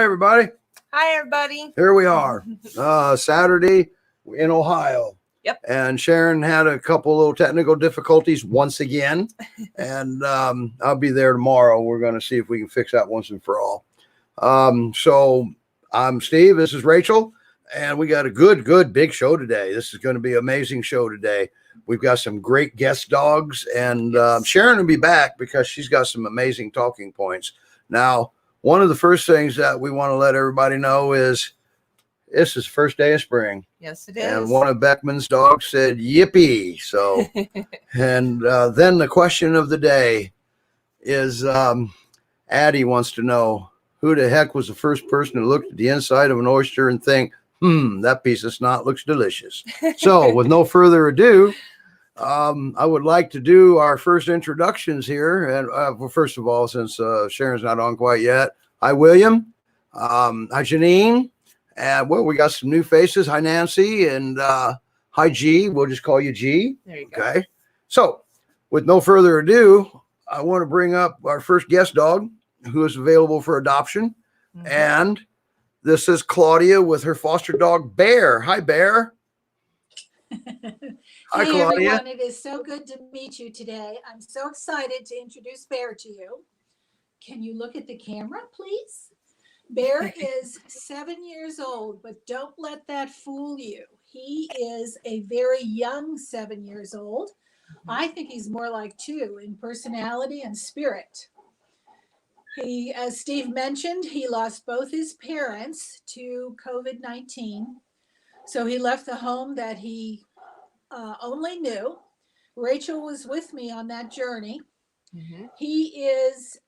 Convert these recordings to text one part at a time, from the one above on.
Hi, everybody. Hi, everybody. Here we are, Saturday in Ohio. Yep. And Sharon had a couple little technical difficulties once again. And I'll be there tomorrow. We're going to see if we can fix that once and for all. So I'm Steve. This is Rachel. And we got a good big show today. This is going to be an amazing show today. We've got some great guest dogs. And Sharon will be back because she's got some amazing talking points. Now, one of the first things that we want to let everybody know is this is first day of spring. Yes, it is. And one of Beckman's dogs said, yippee. So, and then the question of the day is Addie wants to know, who the heck was the first person who looked at the inside of an oyster and think, that piece of snot looks delicious. So with no further ado, I would like to do our first introductions here. And well, first of all, since Sharon's not on quite yet, hi, William. Hi, Janine. And well, we got some new faces. Hi, Nancy. And hi, G. We'll just call you G. There you go. Okay. So with no further ado, I want to bring up our first guest dog who is available for adoption. Mm-hmm. And this is Claudia with her foster dog, Bear. Hi, Bear. Hi, Claudia. everyone. It is so good to meet you today. I'm so excited to introduce Bear to you. Can you look at the camera, please? Bear is 7 years old, but don't let that fool you. He is a very young 7 years old. I think he's more like 2 in personality and spirit. He, as Steve mentioned, he lost both his parents to COVID-19. So he left the home that he only knew. Rachel was with me on that journey. Mm-hmm. He is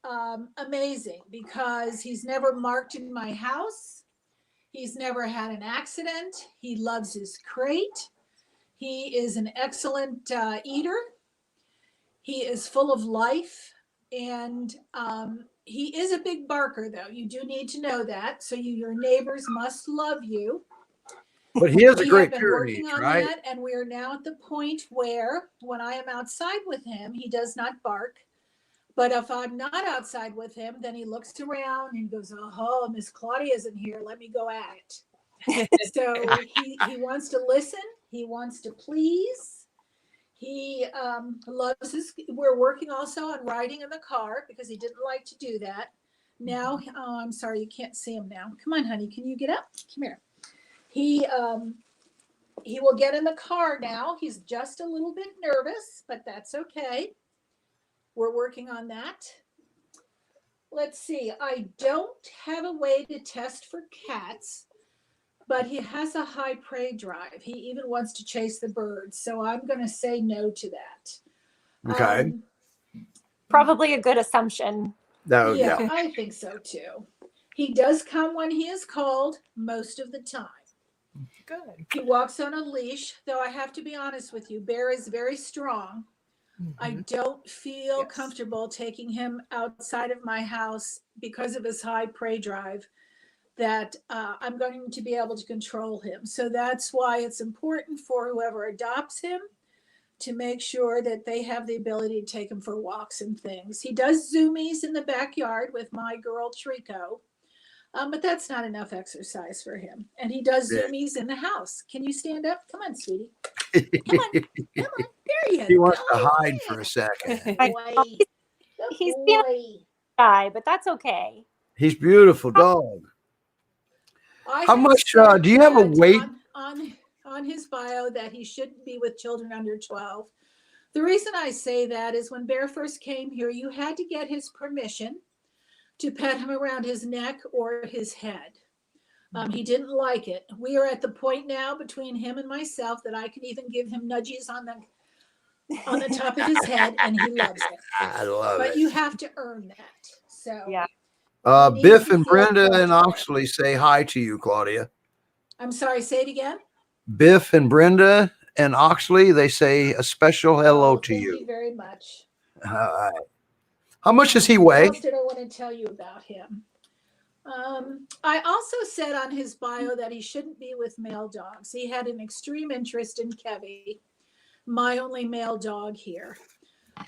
amazing because he's never marked in my house. He's never had an accident. He loves his crate. He is an excellent eater. He is full of life. And he is a big barker, though. You do need to know that. So your neighbors must love you. But he is a great working on right? that, and we are now at the point where when I am outside with him, he does not bark. But if I'm not outside with him, then he looks around and goes, oh, Miss Claudia isn't here. Let me go at it. So he wants to listen. He wants to please. He loves his, we're working also on riding in the car because he didn't like to do that. Now, oh, I'm sorry, you can't see him now. Come on, honey, can you get up? Come here. He will get in the car now. He's just a little bit nervous, but that's okay. We're working on that. Let's see. I don't have a way to test for cats, but he has a high prey drive. He even wants to chase the birds. So I'm going to say no to that. Okay. Probably a good assumption. Yeah, I think so too. He does come when he is called most of the time. Good. He walks on a leash, though I have to be honest with you, Bear is very strong. Mm-hmm. I don't feel comfortable taking him outside of my house because of his high prey drive, that I'm going to be able to control him. So that's why it's important for whoever adopts him to make sure that they have the ability to take him for walks and things. He does zoomies in the backyard with my girl Trico. But that's not enough exercise for him. And he does zoomies in the house. Can you stand up? Come on, sweetie. Come on. There you go. He wants to hide for a second. He's feeling shy, but that's okay. He's beautiful dog. How much do you have a weight? On his bio that he shouldn't be with children under 12. The reason I say that is when Bear first came here, you had to get his permission to pet him around his neck or his head. He didn't like it. We are at the point now between him and myself that I can even give him nudges on the top of his head, and he loves it. I love it. But you have to earn that. So yeah. Biff and Brenda and Oxley say hi to you, Claudia. I'm sorry, say it again. Biff and Brenda and Oxley, they say a special hello to you. Thank you very much. All right. How much does he weigh? What else did I want to tell you about him? I also said on his bio that he shouldn't be with male dogs. He had an extreme interest in Kevy, my only male dog here.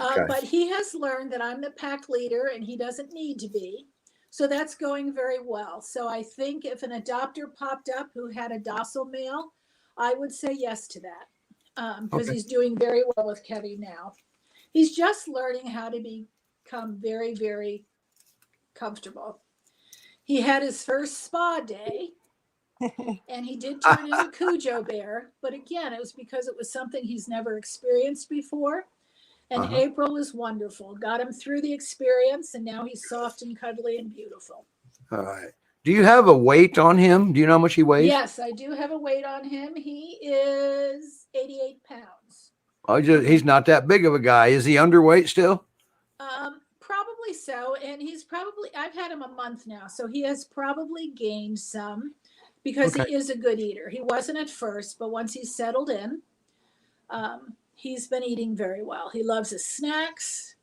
Okay. But he has learned that I'm the pack leader and he doesn't need to be. So that's going very well. So I think if an adopter popped up who had a docile male, I would say yes to that, because Okay. he's doing very well with Kevin now. He's just learning how to become very, very comfortable. He had his first spa day, and he did turn into Cujo Bear. But again, it was because it was something he's never experienced before. And Uh-huh. April is wonderful. Got him through the experience, and now he's soft and cuddly and beautiful. All right. Do you have a weight on him? Do you know how much he weighs? Yes, I do have a weight on him. He is 88 pounds. He's not that big of a guy. Is he underweight still? Probably so. And I've had him a month now, so he has probably gained some because Okay. he is a good eater. He wasn't at first, but once he's settled in, he's been eating very well. He loves his snacks.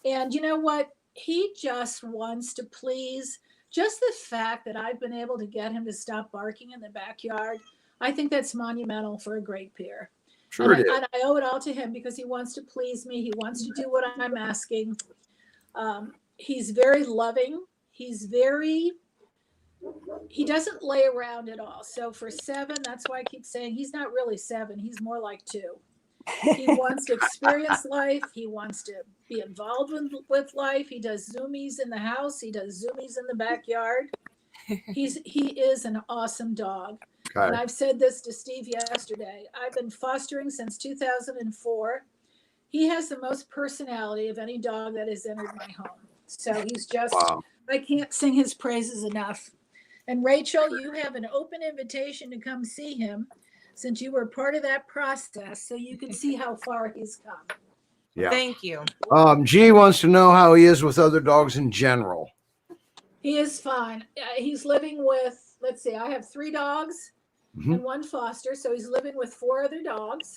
And you know what? He just wants to please. Just the fact that I've been able to get him to stop barking in the backyard, I think that's monumental for a great peer. Sure it is. And I owe it all to him because he wants to please me. He wants to do what I'm asking. He's very loving. He doesn't lay around at all. So for 7, that's why I keep saying he's not really 7. He's more like 2. He wants to experience life. He wants to be involved with life. He does zoomies in the house. He does zoomies in the backyard. He is an awesome dog. Okay. And I've said this to Steve yesterday. I've been fostering since 2004. He has the most personality of any dog that has entered my home. So he's just, Wow. I can't sing his praises enough. And Rachel, you have an open invitation to come see him since you were part of that process, so you can see how far he's come. Yeah. Thank you. G wants to know how he is with other dogs in general. He is fine. He's living with, let's see, I have 3 dogs and 1 foster, so he's living with 4 other dogs.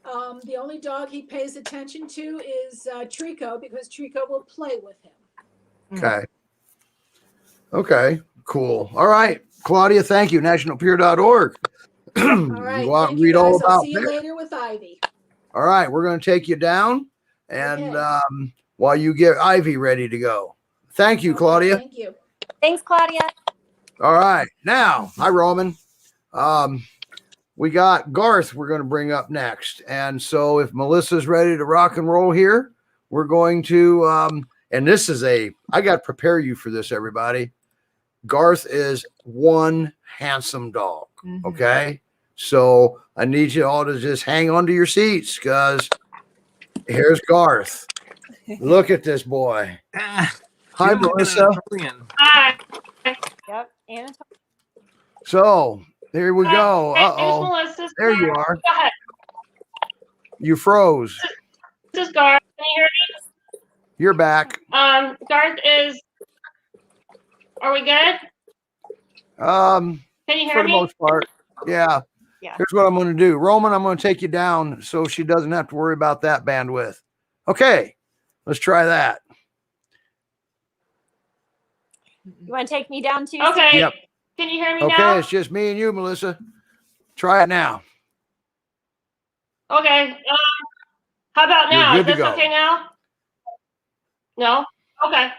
The only dog he pays attention to is Trico, because Trico will play with him. Okay. Okay. Cool. All right. Claudia, thank you. Nationalpeer.org. All right. You go out Thank and you read all guys. I'll about see you Pyr. later with Ivy. All right. We're going to take you down and Okay. while you get Ivy ready to go. Thank you, Claudia. Thank you. Thanks, Claudia. All right. Now, hi, Roman. We got Garth we're going to bring up next. And so if Melissa's ready to rock and roll here, we're going to, and this is I got to prepare you for this, everybody. Garth is one handsome dog. Mhm. Okay. So I need you all to just hang on to your seats because here's Garth. Look at this boy. Hi, Melissa. Hi. Yep. And So here we go. Hey, Uh-oh. Melissa. There you are. Go ahead. You froze. This is Garth. Can you hear You're back. me? Garth is. Are we good? Can you hear for the me? most part. Yeah. Yeah. Here's what I'm going to do. Roman, I'm going to take you down so she doesn't have to worry about that bandwidth. Okay. Let's try that. you want to take me down too? Okay. Yep. Can you hear me Okay. now? It's just me and you, Melissa. Try it now. Okay. How about You're now? good Is to this go. okay now? No? Okay.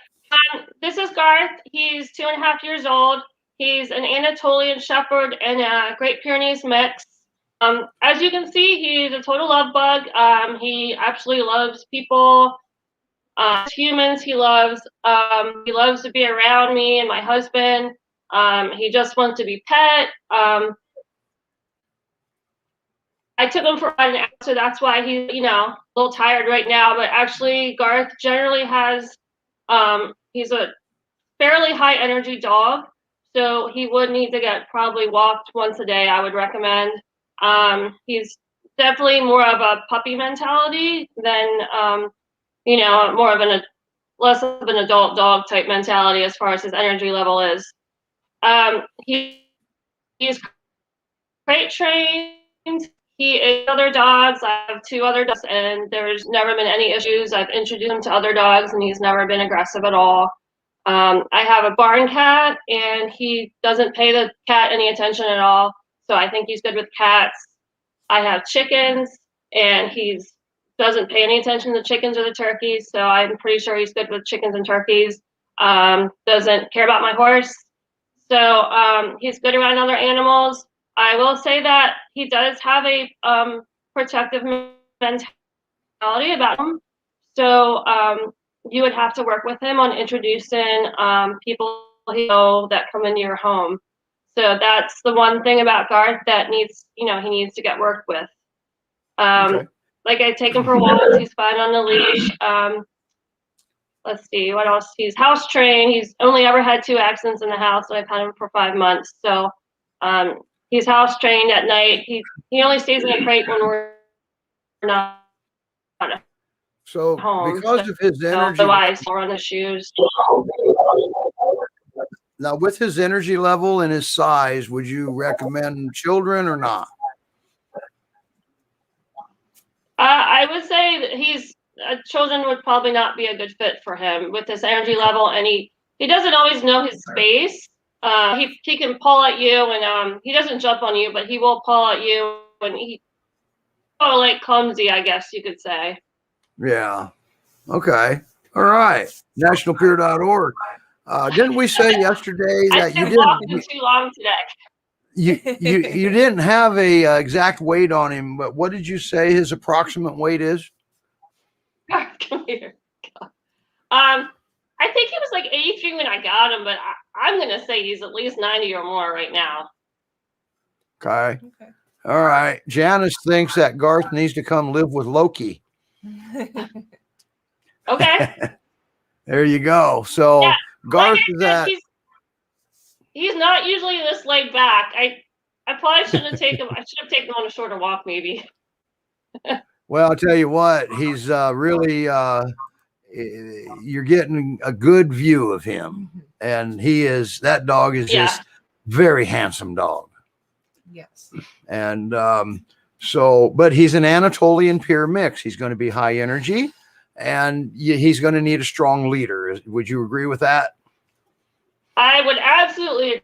This is Garth. He's 2.5 years old. He's an Anatolian Shepherd and a Great Pyrenees mix. As you can see, he's a total love bug. He absolutely loves people, humans. He loves to be around me and my husband. He just wants to be pet. I took him for a ride, so that's why he's, a little tired right now. But actually, Garth generally has, he's a fairly high energy dog, so he would need to get probably walked once a day, I would recommend. He's definitely more of a puppy mentality than, more of less of an adult dog type mentality as far as his energy level is. He's crate trained. He is other dogs. I have 2 other dogs, and there's never been any issues. I've introduced him to other dogs, and he's never been aggressive at all. I have a barn cat, and he doesn't pay the cat any attention at all, so I think he's good with cats. I have chickens, and he doesn't pay any attention to chickens or the turkeys, so I'm pretty sure he's good with chickens and turkeys. Doesn't care about my horse. So he's good around other animals. I will say that he does have a protective mentality about him. So you would have to work with him on introducing people he know that come into your home. So that's the one thing about Garth that needs, he needs to get worked with. Okay. Like I take him for walks. He's fine on the leash. Let's see, what else? He's house trained. He's only ever had 2 accidents in the house, and I've had him for 5 months. So he's house trained at night. He only stays in a crate when we're not So home. because of his energy, Otherwise, we're on the shoes. now with his energy level and his size, would you recommend children or not? I would say that children would probably not be a good fit for him with his energy level, and he doesn't always know his space. He can paw at you, and he doesn't jump on you, but he will paw at you, and he's like clumsy, I guess you could say. Yeah. Okay. All right. Nationalpyr.org. Didn't we say yesterday that you I've been walking didn't too long today. you didn't have a exact weight on him, but what did you say his approximate weight is? Come here. I think he was like 83 when I got him, but I'm gonna say he's at least 90 or more right now. Okay. All right. Janice thinks that Garth needs to come live with Loki. Okay. There you go. So Yeah, Garth like is at he's not usually this laid back. I probably shouldn't have taken him. I should have taken him on a shorter walk, maybe. well, I'll tell you what, he's really you're getting a good view of him. And that dog is just very handsome dog. Yes. And but he's an Anatolian Pyr mix. He's going to be high energy, and he's going to need a strong leader. Would you agree with that? I would absolutely agree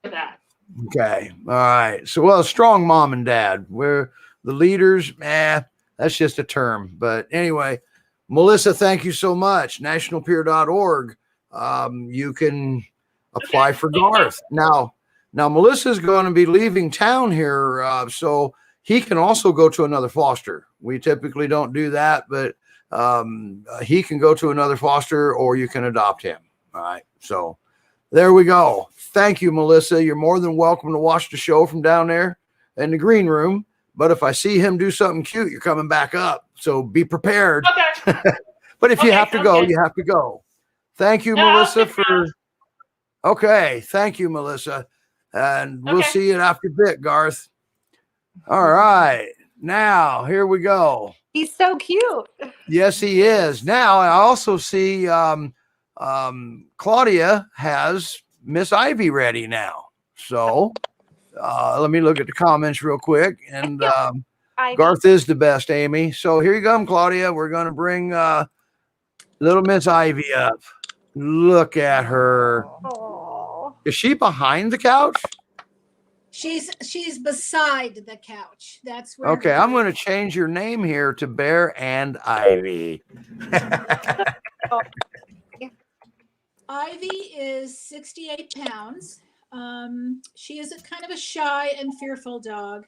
with that. Okay. All right. So, well, strong mom and dad. We're the leaders. That's just a term. But anyway, Melissa, thank you so much. Nationalpyr.org. You can apply for Garth. Now, Melissa's going to be leaving town here, so he can also go to another foster. We typically don't do that, but he can go to another foster, or you can adopt him. All right. So there we go. Thank you, Melissa. You're more than welcome to watch the show from down there in the green room. But if I see him do something cute, you're coming back up. So be prepared. Okay. But if you have to go, good. you have to go. Thank you, Melissa, Okay. Thank you, Melissa. And we'll see you after a bit, Garth. All right. Now, here we go. He's so cute. Yes, he is. Now, I also see Claudia has Miss Ivy ready now. So let me look at the comments real quick. And Garth is the best, Amy. So here you go, Claudia. We're going to bring little Miss Ivy up. Look at her. Oh. Is she behind the couch? She's beside the couch. That's where. Okay, I'm going to change your name here to Bear and Ivy. Ivy is 68 pounds. She is a kind of a shy and fearful dog.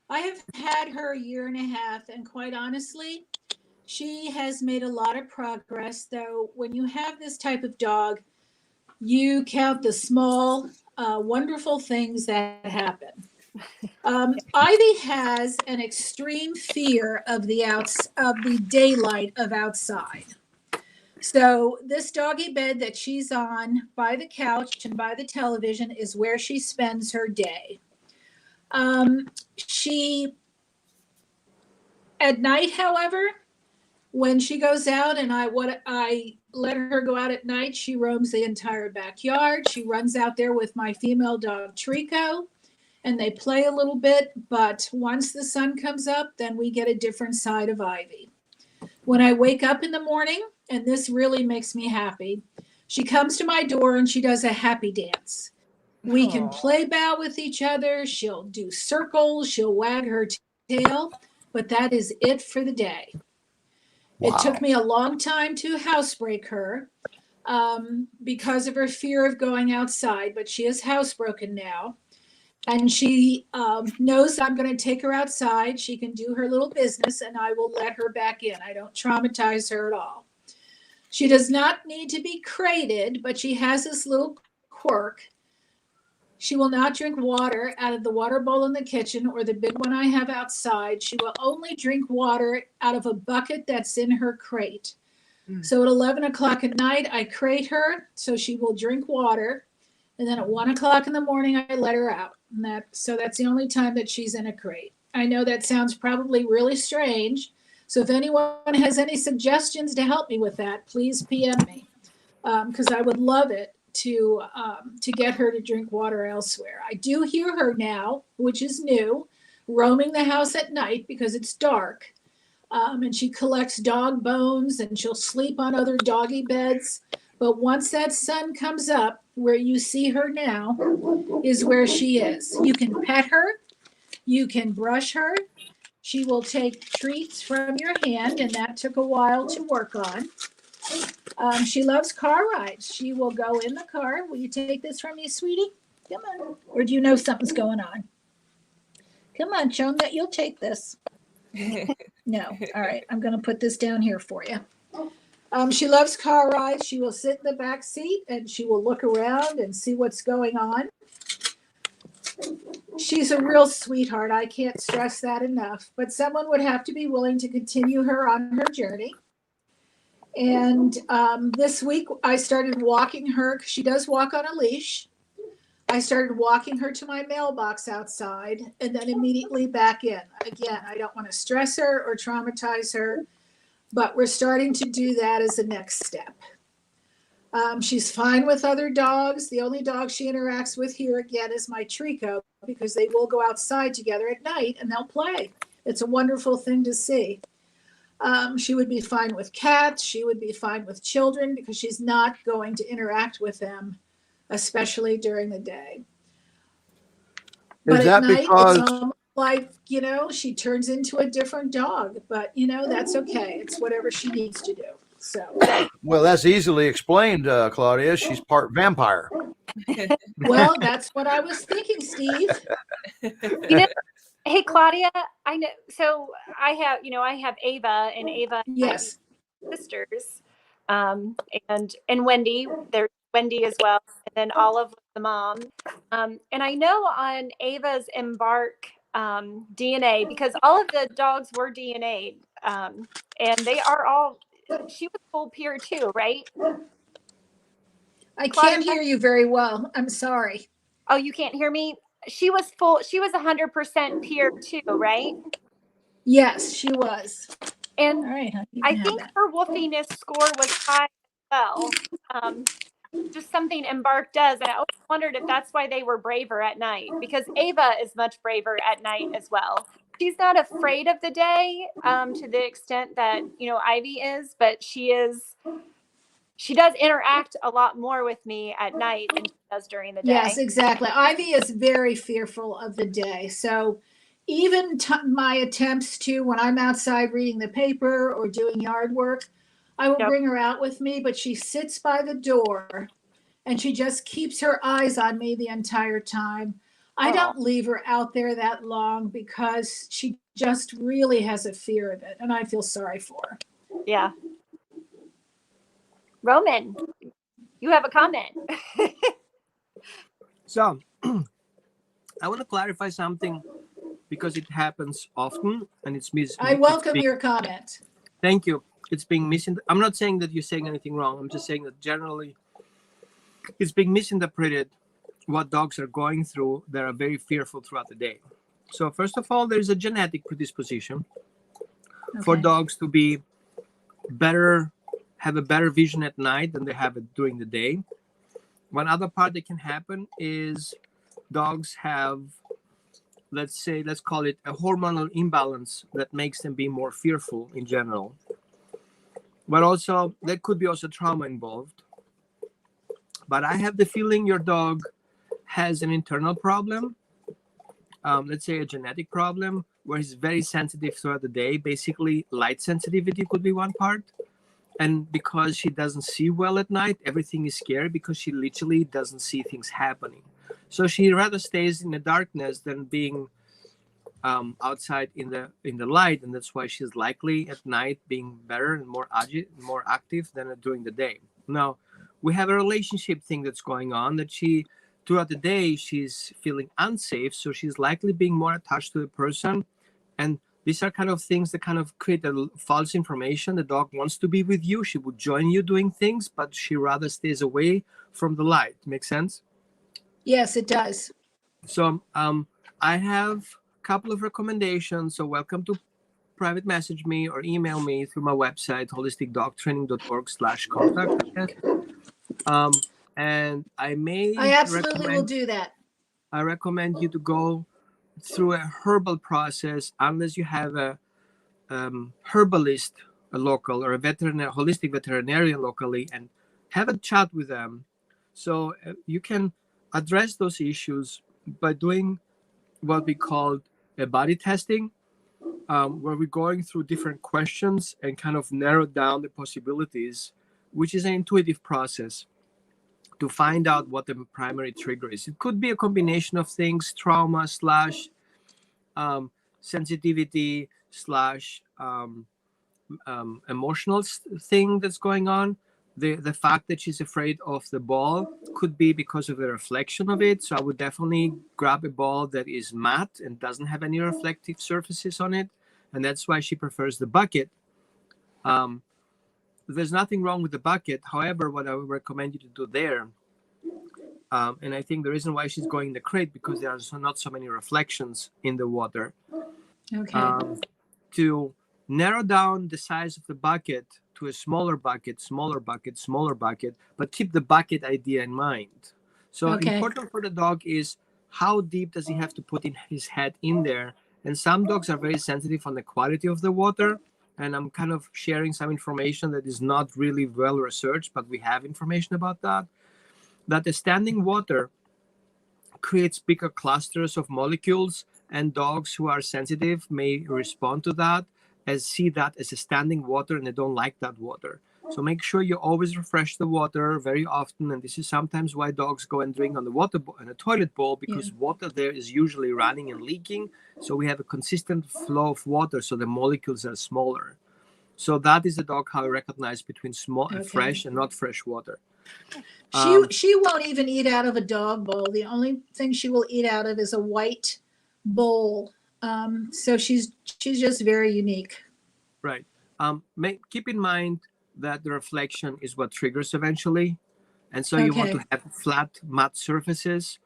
I have had her 1.5 years, and quite honestly, she has made a lot of progress. Though when you have this type of dog, you count the small, wonderful things that happen. Ivy has an extreme fear of the daylight of outside. So this doggy bed that she's on by the couch and by the television is where she spends her day. She, at night, however, when she goes out and I let her go out at night, she roams the entire backyard. She runs out there with my female dog, Trico, and they play a little bit. But once the sun comes up, then we get a different side of Ivy. When I wake up in the morning, and this really makes me happy, she comes to my door and she does a happy dance. We can play bow with each other. She'll do circles. She'll wag her tail, but that is it for the day. Wow. It took me a long time to housebreak her, because of her fear of going outside, but she is housebroken now. And she knows I'm going to take her outside. She can do her little business and I will let her back in. I don't traumatize her at all. She does not need to be crated, but she has this little quirk. She will not drink water out of the water bowl in the kitchen or the big one I have outside. She will only drink water out of a bucket that's in her crate. So at 11 o'clock at night, I crate her so she will drink water. And then at 1 o'clock in the morning, I let her out. And so that's the only time that she's in a crate. I know that sounds probably really strange. So if anyone has any suggestions to help me with that, please PM me, because I would love it to get her to drink water elsewhere. I do hear her now, which is new, roaming the house at night because it's dark. And she collects dog bones and she'll sleep on other doggy beds. But once that sun comes up, where you see her now is where she is. You can pet her, you can brush her. She will take treats from your hand, and that took a while to work on. She loves car rides. She will go in the car. Will you take this from me, sweetie? Come on. Or do you know something's going on? Come on, show them that you'll take this. No. All right. I'm going to put this down here for you. She loves car rides. She will sit in the back seat and she will look around and see what's going on. She's a real sweetheart. I can't stress that enough. But someone would have to be willing to continue her on her journey. And this week I started walking her. She does walk on a leash. I started walking her to my mailbox outside and then immediately back in. Again, I don't want to stress her or traumatize her, but we're starting to do that as a next step. She's fine with other dogs. The only dog she interacts with here again is my Trico, because they will go outside together at night and they'll play. It's a wonderful thing to see. She would be fine with cats. She would be fine with children because she's not going to interact with them, especially during the day. But at night, it's almost like, she turns into a different dog. But, that's okay. It's whatever she needs to do. So. Well, that's easily explained, Claudia. She's part vampire. Well, that's what I was thinking, Steve. Hey, Claudia, I know. So I have Ava, and Ava yes, sisters, and Wendy. There's Wendy as well, and then Olive, the mom. And I know on Ava's Embark DNA, because all of the dogs were DNA'd, and they are all. She was full Pyr too, right? I can't hear you very well. I'm sorry. Oh, you can't hear me? She was full. She was 100% Pyr too, right? Yes, she was. And all right, I think her wolfiness score was high as well. Just something Embark does. And I always wondered if that's why they were braver at night, because Ava is much braver at night as well. She's not afraid of the day to the extent that, Ivy is, but she does interact a lot more with me at night than she does during the day. Yes, exactly. Ivy is very fearful of the day. So even my attempts to, when I'm outside reading the paper or doing yard work, I will bring her out with me, but she sits by the door and she just keeps her eyes on me the entire time. I don't leave her out there that long because she just really has a fear of it, and I feel sorry for her. Yeah. Roman, you have a comment. So, I want to clarify something because it happens often, and it's I welcome your comment. Thank you. It's being misinterpreted. I'm not saying that you're saying anything wrong. I'm just saying that generally it's being misinterpreted what dogs are going through that are very fearful throughout the day. So first of all, there's a genetic predisposition for dogs to be have a better vision at night than they have it during the day. One other part that can happen is dogs have, let's call it a hormonal imbalance that makes them be more fearful in general. But also, there could be also trauma involved. But I have the feeling your dog has an internal problem, let's say a genetic problem, where he's very sensitive throughout the day. Basically, light sensitivity could be one part. And because she doesn't see well at night, everything is scary because she literally doesn't see things happening. So she rather stays in the darkness than being outside in the light, and that's why she's likely at night being better and more more active than during the day. Now, we have a relationship thing that's going on, that she throughout the day she's feeling unsafe, so she's likely being more attached to the person. And these are kind of things that kind of create a false information. The dog wants to be with you, she would join you doing things, but she rather stays away from the light. Make sense? Yes, it does. So I have a couple of recommendations. So welcome to private message me or email me through my website, holisticdogtraining.org/contact. And I absolutely will do that. I recommend you to go through a herbal process unless you have a herbalist, a local, or a holistic veterinarian locally, and have a chat with them. So you can address those issues by doing what we call a body testing, where we're going through different questions and kind of narrow down the possibilities, which is an intuitive process to find out what the primary trigger is. It could be a combination of things, trauma / sensitivity / emotional thing that's going on. The fact that she's afraid of the ball could be because of the reflection of it. So I would definitely grab a ball that is matte and doesn't have any reflective surfaces on it. And that's why she prefers the bucket. There's nothing wrong with the bucket. However, what I would recommend you to do there, and I think the reason why she's going in the crate, because there are not so many reflections in the water, to narrow down the size of the bucket to a smaller bucket, but keep the bucket idea in mind. So important for the dog is how deep does he have to put in his head in there. And some dogs are very sensitive on the quality of the water. And I'm kind of sharing some information that is not really well researched, but we have information about that. That the standing water creates bigger clusters of molecules, and dogs who are sensitive may respond to that, see that as a standing water, and they don't like that water. So make sure you always refresh the water very often. And this is sometimes why dogs go and drink on the water and a toilet bowl, because water there is usually running and leaking. So we have a consistent flow of water, so the molecules are smaller. So that is the dog how I recognize between fresh and not fresh water. She won't even eat out of a dog bowl. The only thing she will eat out of is a white bowl. So she's just very unique. Right. Keep in mind that the reflection is what triggers eventually. And so you want to have flat, matte surfaces.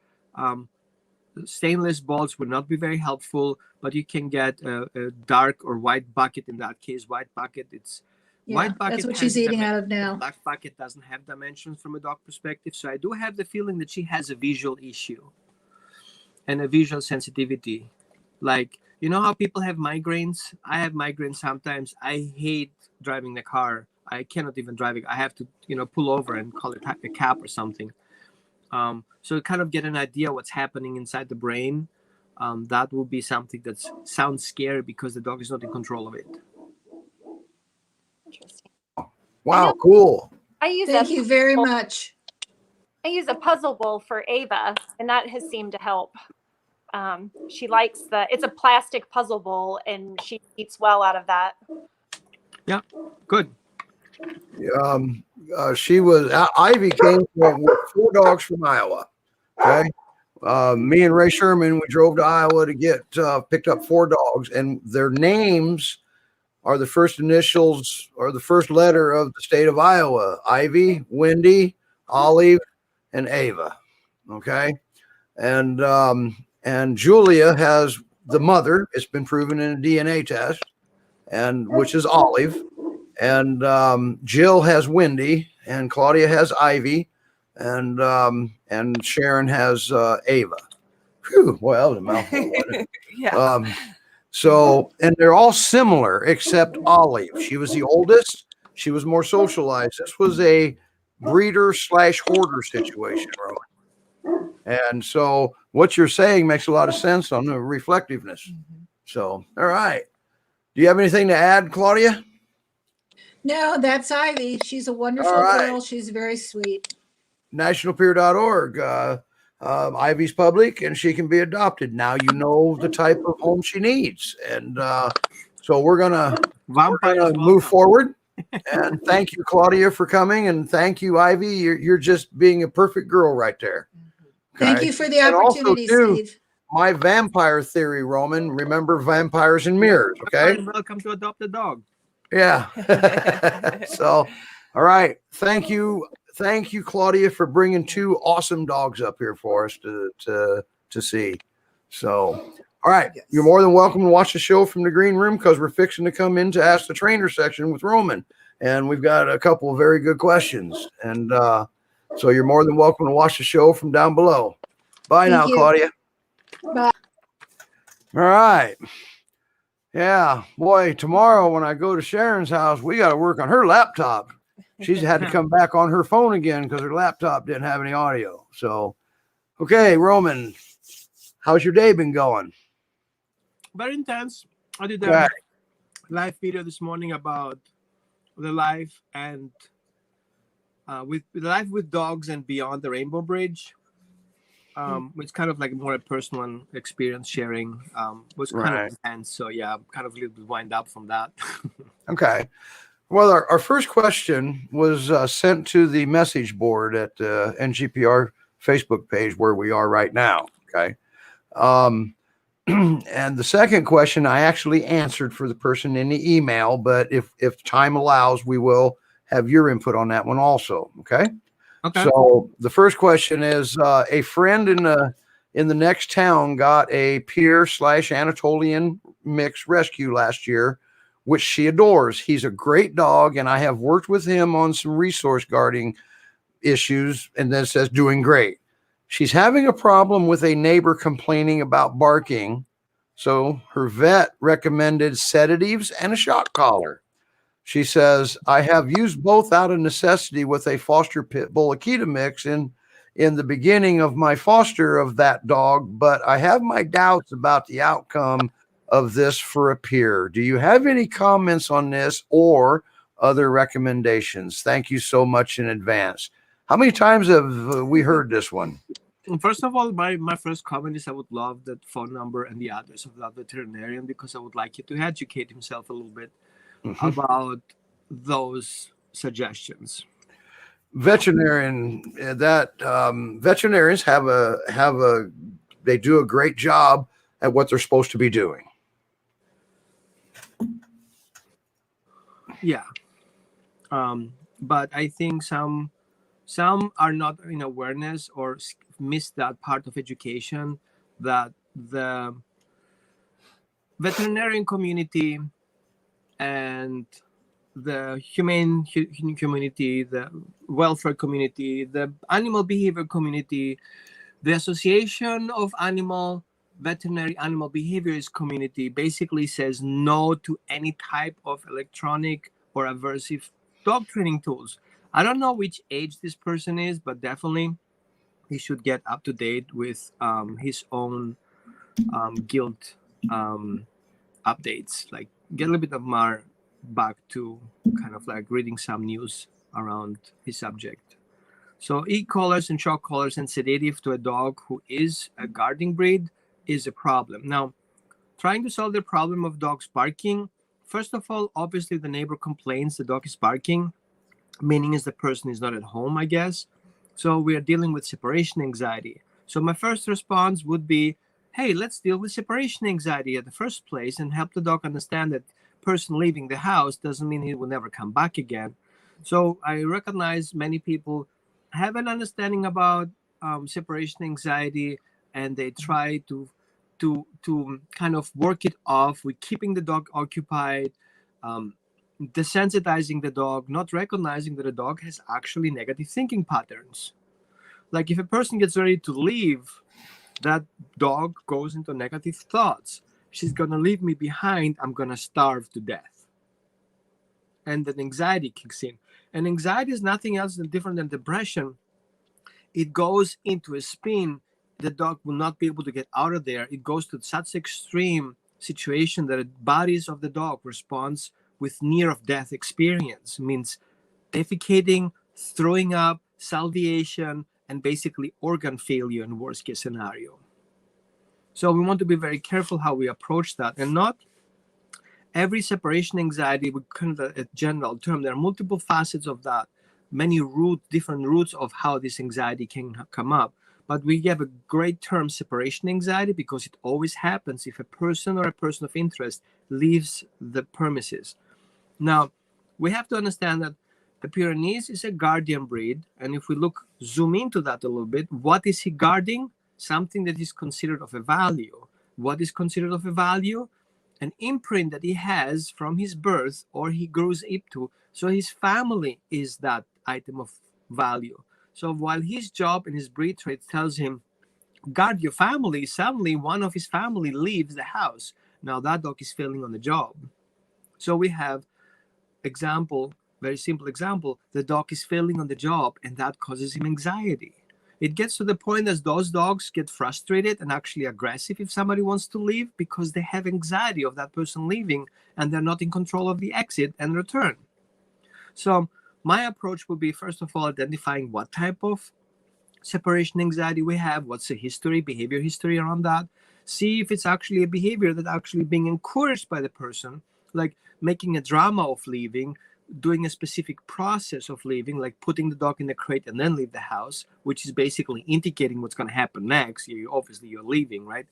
Stainless balls would not be very helpful, but you can get a dark or white bucket. In that case, white bucket, white bucket. That's what she's eating out of now. Black bucket doesn't have dimensions from a dog perspective. So I do have the feeling that she has a visual issue and a visual sensitivity. Like, you know how people have migraines? I have migraines sometimes. I hate driving the car. I cannot even drive it. I have to, pull over and call it a cab or something. So kind of get an idea what's happening inside the brain. That will be something that sounds scary because the dog is not in control of it. Interesting. Wow, cool. Thank you very much. I use a puzzle bowl for Ava, and that has seemed to help. She likes it's a plastic puzzle bowl, and she eats well out of that. Yeah, good. Ivy came with 4 dogs from Iowa. Okay. Me and Ray Sherman, we drove to Iowa to get picked up 4 dogs, and their names are the first initials or the first letter of the state of Iowa: Ivy, Wendy, Olive, and Ava. Okay. And Julia has the mother. It's been proven in a DNA test, and which is Olive. And Jill has Wendy, and Claudia has Ivy, and Sharon has Ava. Whew, well, that was a mouthful, wasn't it? So, and they're all similar except Olive. She was the oldest. She was more socialized. This was a breeder/hoarder situation, Roman. And so what you're saying makes a lot of sense on the reflectiveness. So, all right. Do you have anything to add, Claudia? No, that's Ivy. She's a wonderful All right. girl. She's very sweet. nationalpeer.org. Ivy's public and she can be adopted. Now you know the type of home she needs. And so we're gonna move forward. And thank you, Claudia, for coming. And thank you, Ivy. You're just being a perfect girl right there. Thank Okay? you for the And also, opportunity, too, Steve. my vampire theory, Roman. Remember vampires and mirrors, okay? Welcome to Adopt a Dog. Yeah. So, all right. Thank you, Claudia, for bringing two awesome dogs up here for us to see. So, all right, Yes. You're more than welcome to watch the show from the green room because we're fixing to come into Ask the Trainer section with Roman, and we've got a couple of very good questions. And so you're more than welcome to watch the show from down below. Bye Thank now, you. Claudia. Bye. All right. Yeah, boy, tomorrow when I go to Sharon's house, we got to work on her laptop. She's had to come back on her phone again because her laptop didn't have any audio. So, okay, Roman, how's your day been going? Very intense. I did a Right. live video this morning about the life and with life with dogs and beyond the Rainbow Bridge. It's kind of like more a personal experience sharing. Was kind Right. of intense. So yeah, I'm kind of a little bit wind up from that. Okay. Well, our first question was sent to the message board at the NGPR Facebook page where we are right now. Okay. And the second question I actually answered for the person in the email, but if time allows, we will have your input on that one also. Okay. Okay. So the first question is a friend in the next town got a Pyr/Anatolian mix rescue last year, which she adores. He's a great dog, and I have worked with him on some resource guarding issues, and then it says doing great. She's having a problem with a neighbor complaining about barking, so her vet recommended sedatives and a shock collar. She says, I have used both out of necessity with a foster pit bull Akita mix in the beginning of my foster of that dog, but I have my doubts about the outcome of this for a peer. Do you have any comments on this or other recommendations? Thank you so much in advance. How many times have we heard this one? First of all, my first comment is I would love that phone number and the address of that veterinarian because I would like you to educate himself a little bit about those suggestions. Veterinarians they do a great job at what they're supposed to be doing. Yeah. But I think some are not in awareness or miss that part of education that the veterinarian community and the humane community, the welfare community, the animal behavior community, the Association of Veterinary Animal Behaviorist community basically says no to any type of electronic or aversive dog training tools. I don't know which age this person is, but definitely he should get up to date with his own guild updates. Like get a little bit of more back to kind of like reading some news around his subject. So e-collars and shock collars and sedative to a dog who is a guarding breed is a problem. Now, trying to solve the problem of dogs barking, first of all, obviously the neighbor complains the dog is barking, meaning is the person is not at home, I guess. So we are dealing with separation anxiety. So my first response would be, hey, let's deal with separation anxiety at the first place and help the dog understand that person leaving the house doesn't mean he will never come back again. So I recognize many people have an understanding about separation anxiety, and they try to kind of work it off with keeping the dog occupied, desensitizing the dog, not recognizing that the dog has actually negative thinking patterns. Like if a person gets ready to leave, that dog goes into negative thoughts. She's gonna leave me behind. I'm gonna starve to death. And then anxiety kicks in. And anxiety is nothing else than different than depression. It goes into a spin. The dog will not be able to get out of there. It goes to such extreme situation that the bodies of the dog responds with near of death experience, means defecating, throwing up, salivation, and basically organ failure in worst case scenario. So we want to be very careful how we approach that, and not every separation anxiety, we kind of a general term. There are multiple facets of that, many different roots of how this anxiety can come up. But we have a great term, separation anxiety, because it always happens if a person or a person of interest leaves the premises. Now, we have to understand that the Pyrenees is a guardian breed. And if we zoom into that a little bit, what is he guarding? Something that is considered of a value. What is considered of a value? An imprint that he has from his birth or he grows up to. So his family is that item of value. So while his job and his breed trait tells him, guard your family, suddenly one of his family leaves the house. Now that dog is failing on the job. So we have example, very simple example, the dog is failing on the job and that causes him anxiety. It gets to the point that those dogs get frustrated and actually aggressive if somebody wants to leave because they have anxiety of that person leaving and they're not in control of the exit and return. So my approach would be, first of all, identifying what type of separation anxiety we have, what's the history, behavior history around that. See if it's actually a behavior that actually being encouraged by the person, like making a drama of leaving, doing a specific process of leaving, like putting the dog in the crate and then leave the house, which is basically indicating what's going to happen next. Obviously you're leaving, right?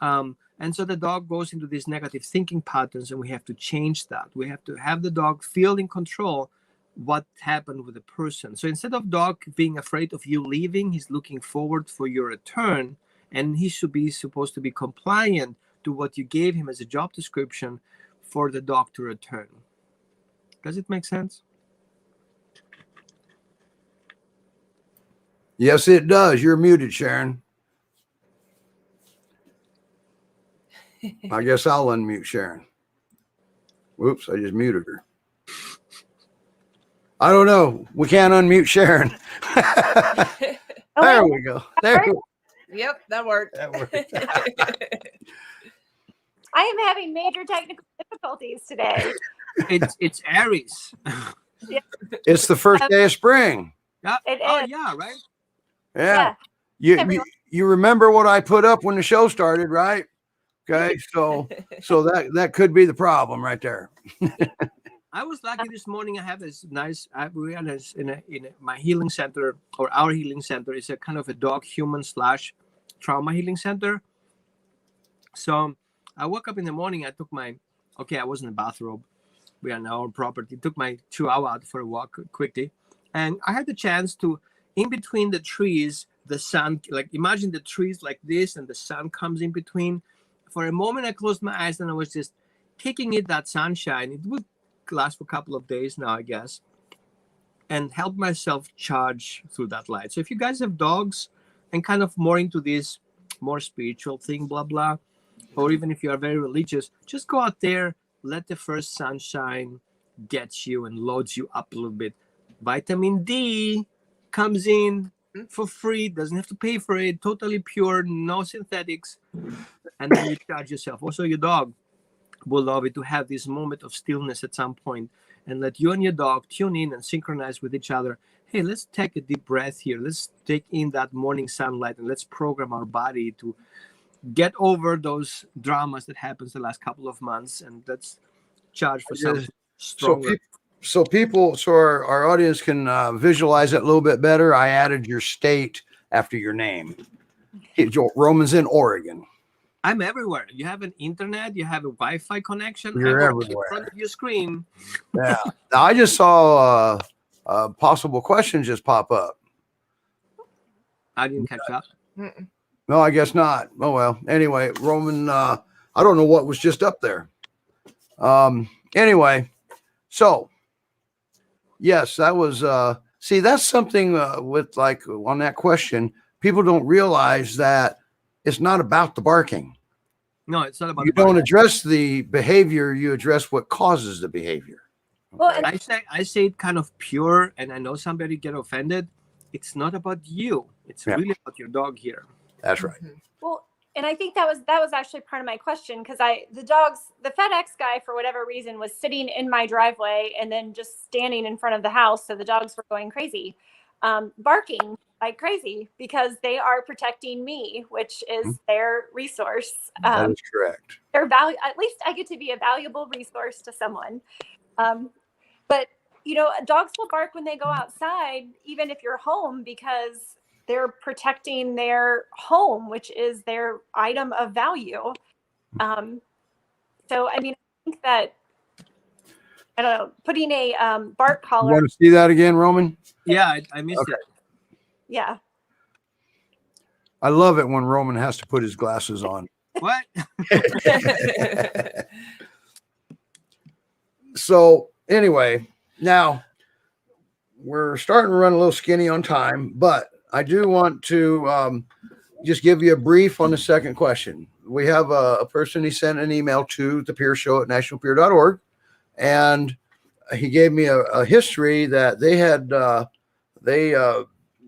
And so the dog goes into these negative thinking patterns, and we have to change that. We have to have the dog feel in control what happened with the person. So instead of dog being afraid of you leaving, he's looking forward for your return, and he should be supposed to be compliant to what you gave him as a job description for the dog to return. Does it make sense? Yes, it does. You're muted, Sharon. I guess I'll unmute Sharon. Whoops, I just muted her. I don't know. We can't unmute Sharon. There we go. There. Yep, that worked. That worked. I am having major technical difficulties today. It's Aries. It's the first day of spring. Yeah. It Oh is. yeah, right. Yeah. Yeah. You remember what I put up when the show started, right? Okay, so that could be the problem right there. I was lucky this morning. I have this nice. We are in my healing center, or our healing center is a kind of a dog human / trauma healing center. So I woke up in the morning. I took I was in the bathrobe. We are in our property. Took my chihuahua out for a walk quickly, and I had the chance to, in between the trees, the sun, like imagine the trees like this, and the sun comes in between. For a moment, I closed my eyes and I was just taking in that sunshine. It would last for a couple of days now, I guess, and help myself charge through that light. So if you guys have dogs and kind of more into this more spiritual thing, blah, blah, or even if you are very religious, just go out there, let the first sunshine get you and loads you up a little bit. Vitamin D comes in for free, doesn't have to pay for it, totally pure, no synthetics, and then you charge yourself. Also, your dog will love it to have this moment of stillness at some point and let you and your dog tune in and synchronize with each other. Hey, let's take a deep breath here. Let's take in that morning sunlight and let's program our body to get over those dramas that happens the last couple of months, and let's charge for something stronger. So our audience can visualize it a little bit better. I added your state after your name. Roman's in Oregon. I'm everywhere. You have an internet, you have a Wi-Fi connection. You're I'm everywhere. in front of your screen. Yeah. Now, I just saw a possible question just pop up. I didn't catch that. No, I guess not. Oh, well. Anyway, Roman, I don't know what was just up there. Anyway, so, yes, that was, see, that's something with like on that question, people don't realize that it's not about the barking. No, it's not about You don't address the behavior, you address what causes the behavior. Well, Okay? and I say it kind of pure, and I know somebody get offended. It's not about you. It's Yeah. really about your dog here. That's right. well, And I think that was actually part of my question, because the FedEx guy, for whatever reason, was sitting in my driveway and then just standing in front of the house. So the dogs were going crazy, barking like crazy, because they are protecting me, which is their resource. That is correct. Their value. At least I get to be a valuable resource to someone. But dogs will bark when they go outside, even if you're home, because they're protecting their home, which is their item of value. So, I mean, I think that, I don't know, putting a bark You collar. want to see that again, Roman? Yeah, I missed it. Yeah. I love it when Roman has to put his glasses on. What? So anyway, now we're starting to run a little skinny on time, but I do want to just give you a brief on the second question. We have a person, he sent an email to the Pyr Show at nationalpyr.org, and he gave me a history that they had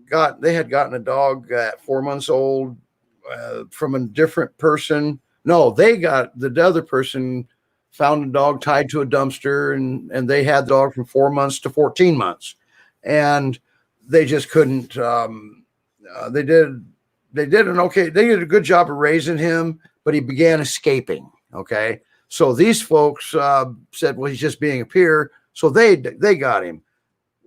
gotten a dog at 4 months old from a different person. No, the other person found a dog tied to a dumpster, and they had the dog from 4 months to 14 months, and they just couldn't. They did a good job of raising him, but he began escaping. Okay, so these folks said, well, he's just being a peer, so they got him.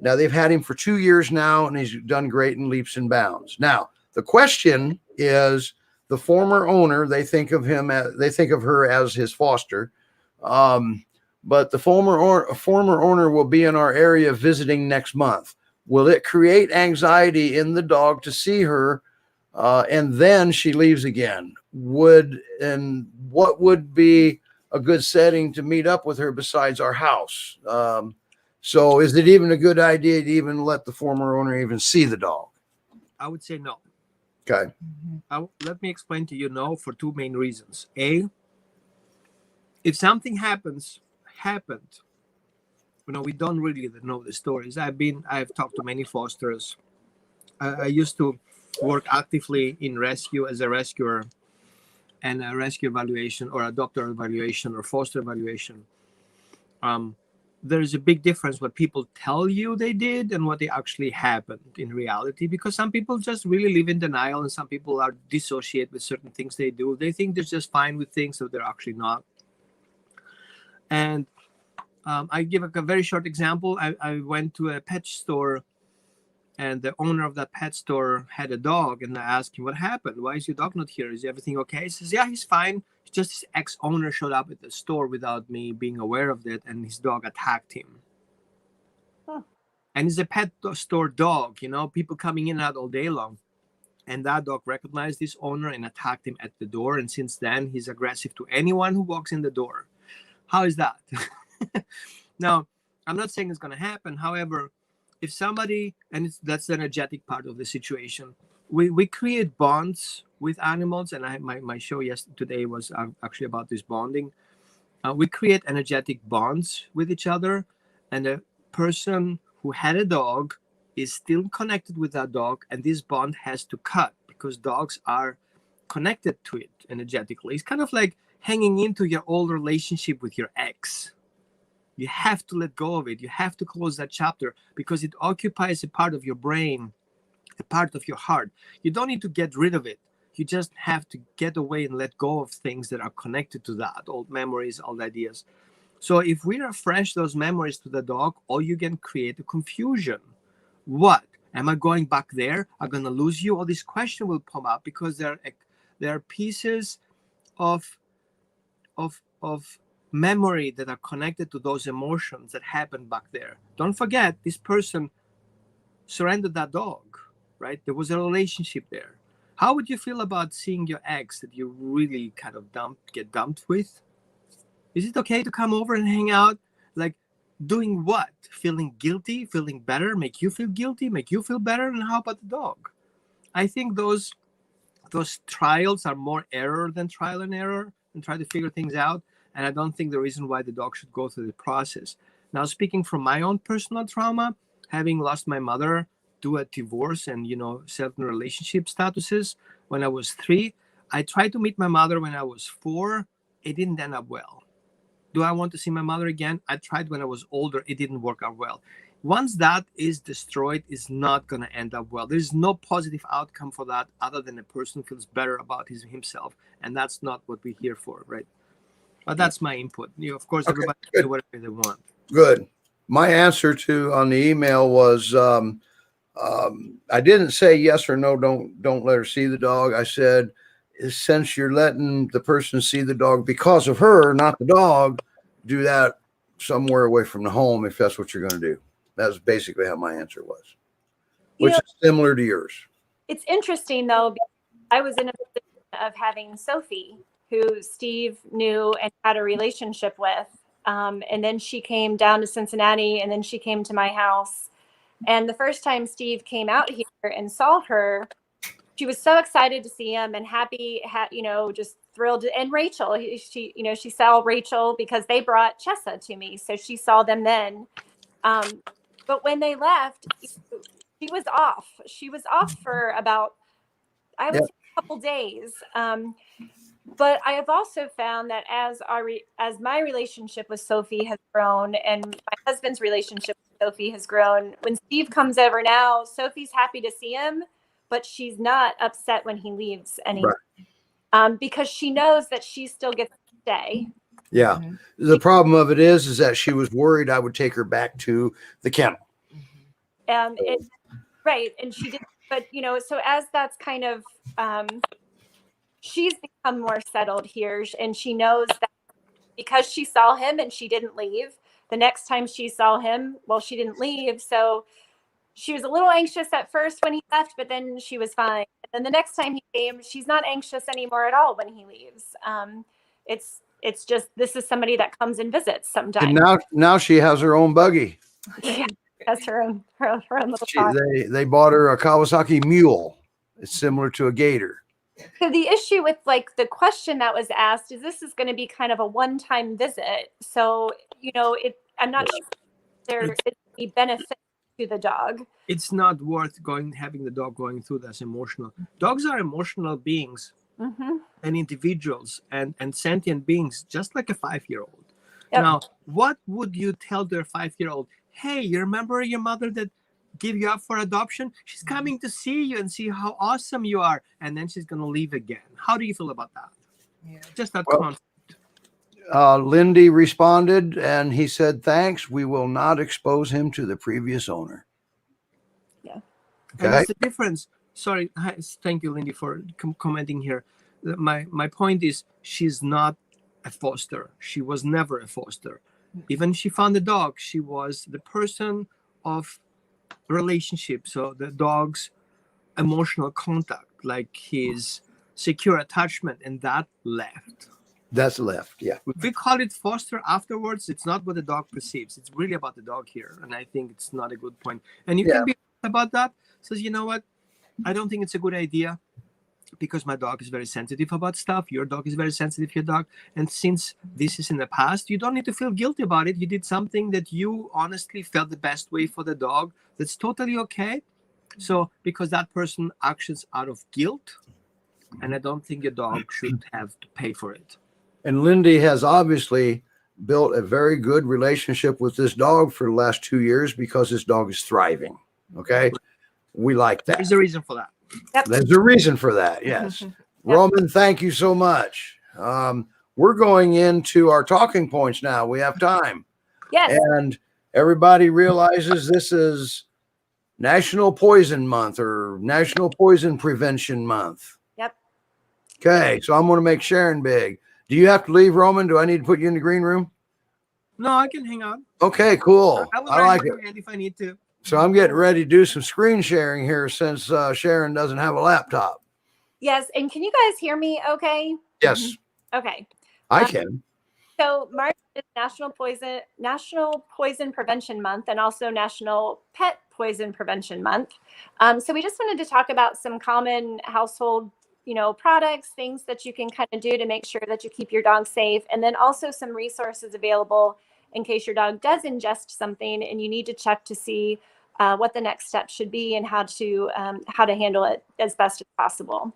Now they've had him for 2 years now, and he's done great in leaps and bounds. Now the question is, the former owner, they think of her as his foster, but the former owner will be in our area visiting next month. Will it create anxiety in the dog to see her, and then she leaves again? What would be a good setting to meet up with her besides our house? So is it even a good idea to even let the former owner even see the dog? I would say no. Okay. Let me explain to you no for two main reasons. A, if something happened, we don't really know the stories. I've talked to many fosters. I used to work actively in rescue as a rescuer, and a rescue evaluation or adopter evaluation or foster evaluation. There's a big difference what people tell you they did and what they actually happened in reality, because some people just really live in denial, and some people are dissociate with certain things they do. They think they're just fine with things, so they're actually not. And I give a very short example. I went to a pet store, and the owner of that pet store had a dog, and I asked him, what happened? Why is your dog not here? Is everything okay? He says, yeah, he's fine. Just his ex-owner showed up at the store without me being aware of that, and his dog attacked him. Huh. And it's a pet store dog, people coming in and out all day long. And that dog recognized this owner and attacked him at the door. And since then, he's aggressive to anyone who walks in the door. How is that? Now, I'm not saying it's going to happen. However, if somebody, and that's the energetic part of the situation, we create bonds with animals, and my show today was actually about this bonding. We create energetic bonds with each other, and a person who had a dog is still connected with that dog, and this bond has to cut because dogs are connected to it energetically. It's kind of like hanging into your old relationship with your ex. You have to let go of it. You have to close that chapter because it occupies a part of your brain, a part of your heart. You don't need to get rid of it. You just have to get away and let go of things that are connected to that, old memories, old ideas. So if we refresh those memories to the dog, all you can create a confusion. What? Am I going back there? I'm going to lose you? All these questions will pop up because there are pieces of memory that are connected to those emotions that happened back there. Don't forget, this person surrendered that dog, right? There was a relationship there. How would you feel about seeing your ex that you really kind of get dumped with? Is it okay to come over and hang out? Like, doing what? Feeling guilty? Feeling better? Make you feel guilty? Make you feel better? And how about the dog? I think those trials are more error than trial and error, and try to figure things out. And I don't think the reason why the dog should go through the process. Now, speaking from my own personal trauma, having lost my mother to a divorce and, certain relationship statuses when I was 3, I tried to meet my mother when I was 4. It didn't end up well. Do I want to see my mother again? I tried when I was older. It didn't work out well. Once that is destroyed, it's not going to end up well. There's no positive outcome for that other than a person feels better about himself. And that's not what we're here for, right? But that's my input. Of course, Okay, everybody good. can do whatever they want. Good. My answer on the email was I didn't say yes or no. Don't let her see the dog. I said, since you're letting the person see the dog because of her, not the dog, do that somewhere away from the home if that's what you're going to do. That's basically how my answer was, which is similar to yours. It's interesting though, because I was in a position of having Sophie, who Steve knew and had a relationship with. And then she came down to Cincinnati, and then she came to my house. And the first time Steve came out here and saw her, she was so excited to see him and happy, just thrilled. And Rachel, she saw Rachel because they brought Chessa to me. So she saw them then. But when they left, she was off. She was off for about, I would say, a couple days. But I have also found that as my relationship with Sophie has grown and my husband's relationship with Sophie has grown, when Steve comes over now, Sophie's happy to see him, but she's not upset when he leaves anymore. Right. Because she knows that she still gets to stay. Yeah. Mm-hmm. The problem of it is that she was worried I would take her back to the kennel. Right. And she did, but so as that's kind of, she's become more settled here, and she knows that because she saw him and she didn't leave, the next time she saw him, well, she didn't leave. So she was a little anxious at first when he left, but then she was fine. And then the next time he came, she's not anxious anymore at all when he leaves. It's just, this is somebody that comes and visits sometimes. And now she has her own buggy. Yeah, that's her own little car. They bought her a Kawasaki Mule. It's similar to a Gator. So the issue with the question that was asked is this is going to be kind of a one-time visit. So, I'm not sure there is any benefit to the dog. It's not worth having the dog going through this emotional. Dogs are emotional beings and individuals and sentient beings, just like a 5-year-old. Yep. Now, what would you tell their 5-year-old? Hey, you remember your mother that give you up for adoption? She's coming to see you and see how awesome you are, and then she's going to leave again. How do you feel about that? Yeah. Just that concept. Lindy responded, and he said, thanks. We will not expose him to the previous owner. Yeah. Okay. And that's the difference. Sorry. Thank you, Lindy, for commenting here. My point is, she's not a foster. She was never a foster. Even she found the dog, she was the person of relationship. So the dog's emotional contact, like his secure attachment, and that left. That's left, yeah. If we call it foster afterwards, it's not what the dog perceives. It's really about the dog here. And I think it's not a good point. And you can be about that. Says, you know what? I don't think it's a good idea because my dog is very sensitive about stuff. Your dog is very sensitive, your dog. And since this is in the past, you don't need to feel guilty about it. You did something that you honestly felt the best way for the dog. That's totally okay. So because that person actions out of guilt, and I don't think your dog should have to pay for it. And Lindy has obviously built a very good relationship with this dog for the last 2 years because this dog is thriving. Okay. We like that. There's a reason for that. Yep. There's a reason for that. Yes. Yep. Roman, thank you so much. We're going into our talking points now. We have time. Yes. And everybody realizes this is National Poison Month or National Poison Prevention Month. Yep. Okay. So I'm going to make Sharon big. Do you have to leave, Roman? Do I need to put you in the green room? No, I can hang out. Okay, cool. I like it. If I need to. So I'm getting ready to do some screen sharing here since Sharon doesn't have a laptop. Yes. And can you guys hear me okay? Yes. Okay. I can. So March is National Poison Prevention Month and also National Pet Poison Prevention Month. So we just wanted to talk about some common household products, things that you can kind of do to make sure that you keep your dog safe. And then also some resources available in case your dog does ingest something and you need to check to see what the next step should be and how to handle it as best as possible.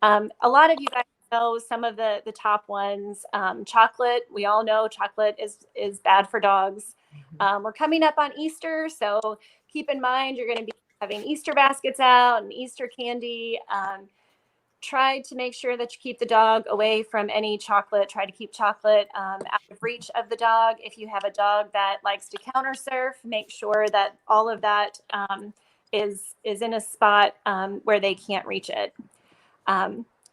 A lot of you guys know some of the top ones. Chocolate, we all know chocolate is bad for dogs. We're coming up on Easter, so keep in mind you're going to be having Easter baskets out and Easter candy. Try to make sure that you keep the dog away from any chocolate. Try to keep chocolate out of reach of the dog. If you have a dog that likes to counter surf, make sure that all of that is in a spot where they can't reach it.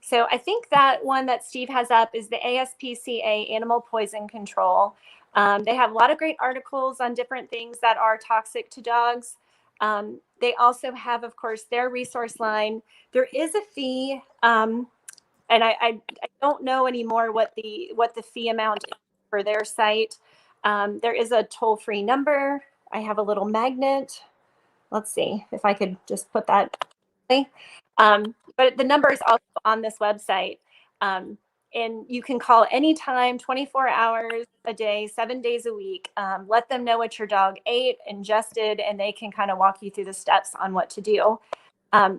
So I think that one that Steve has up is the ASPCA Animal Poison Control. They have a lot of great articles on different things that are toxic to dogs. They also have, of course, their resource line. There is a fee, and I don't know anymore what the fee amount is for their site. There is a toll-free number. I have a little magnet. Let's see if I could just put that. But the number is also on this website. And you can call anytime, 24 hours a day, 7 days a week. Let them know what your dog ate, ingested, and they can kind of walk you through the steps on what to do.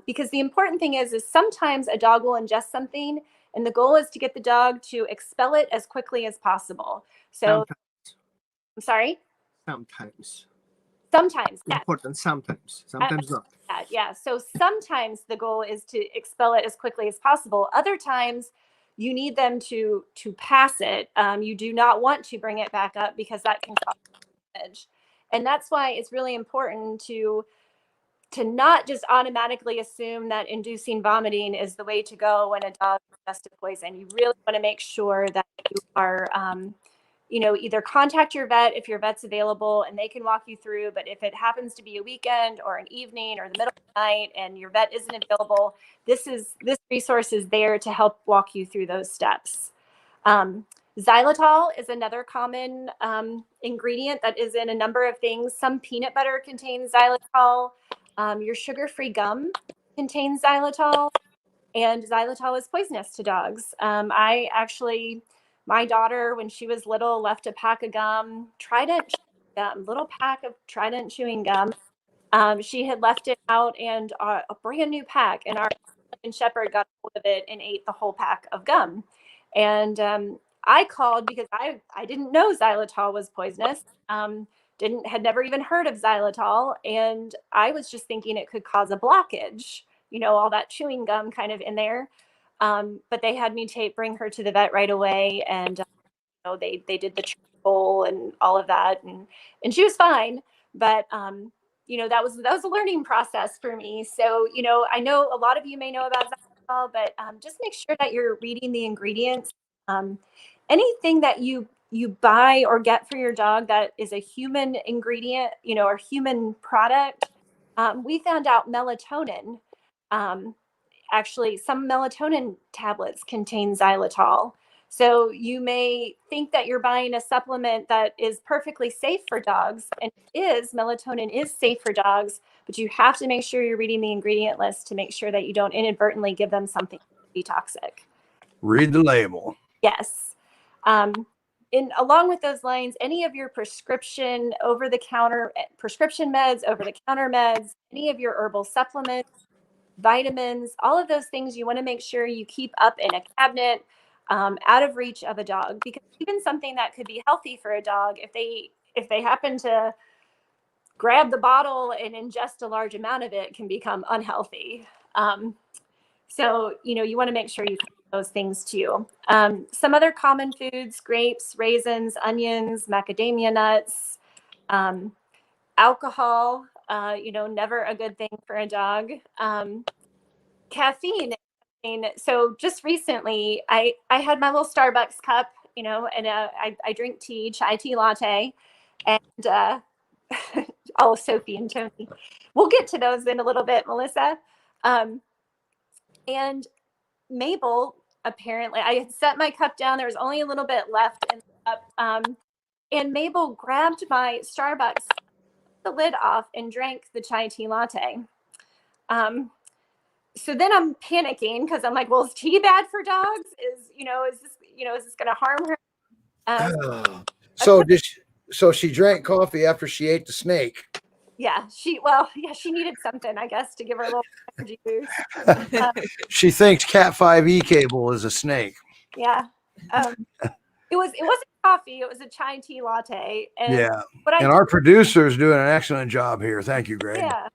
Because the important thing is sometimes a dog will ingest something, and the goal is to get the dog to expel it as quickly as possible. So, I'm sorry? Sometimes. Sometimes, yes. Important sometimes. Sometimes not. Yeah. So sometimes the goal is to expel it as quickly as possible. Other times you need them to pass it. You do not want to bring it back up because that can cause damage. And that's why it's really important to not just automatically assume that inducing vomiting is the way to go when a dog ingested poison. You really want to make sure that you are either contact your vet if your vet's available and they can walk you through. But if it happens to be a weekend or an evening or the middle of the night and your vet isn't available, this resource is there to help walk you through those steps. Xylitol is another common ingredient that is in a number of things. Some peanut butter contains xylitol. Your sugar-free gum contains xylitol, and xylitol is poisonous to dogs. My daughter, when she was little, left a pack of gum, Trident gum, little pack of Trident chewing gum. She had left it out, and a brand new pack, and our shepherd got hold of it and ate the whole pack of gum. And I called because I didn't know xylitol was poisonous. Had never even heard of xylitol, and I was just thinking it could cause a blockage. All that chewing gum kind of in there. But they had me bring her to the vet right away, and they did the bowl and all of that, and she was fine. But that was a learning process for me. So I know a lot of you may know about xylitol, but just make sure that you're reading the ingredients. Anything that you buy or get for your dog that is a human ingredient, or human product. We found out melatonin. Actually, some melatonin tablets contain xylitol. So you may think that you're buying a supplement that is perfectly safe for dogs, and melatonin is safe for dogs, but you have to make sure you're reading the ingredient list to make sure that you don't inadvertently give them something to be toxic. Read the label. Yes. Along with those lines, any of your prescription meds, over-the-counter meds, any of your herbal supplements, vitamins, all of those things you want to make sure you keep up in a cabinet, out of reach of a dog, because even something that could be healthy for a dog, if they happen to grab the bottle and ingest a large amount of it, can become unhealthy. So you want to make sure you cover those things too. Some other common foods: grapes, raisins, onions, macadamia nuts, alcohol. Never a good thing for a dog. Caffeine. So just recently, I had my little Starbucks cup, and I drink tea, chai tea latte, and all Sophie and Tony. We'll get to those in a little bit, Melissa. And Mabel, apparently, I had set my cup down. There was only a little bit left in the cup. And Mabel grabbed my Starbucks, the lid off, and drank the chai tea latte. So then I'm panicking because I'm like, well, is tea bad for dogs? Is this going to harm her? So she drank coffee after she ate the snake. Yeah, she needed something, I guess, to give her a little energy boost. She thinks Cat 5e cable is a snake. Yeah. It wasn't coffee, it was a chai tea latte. And Yeah. what I And our producer is doing an excellent job here. Thank you, Greg. yeah.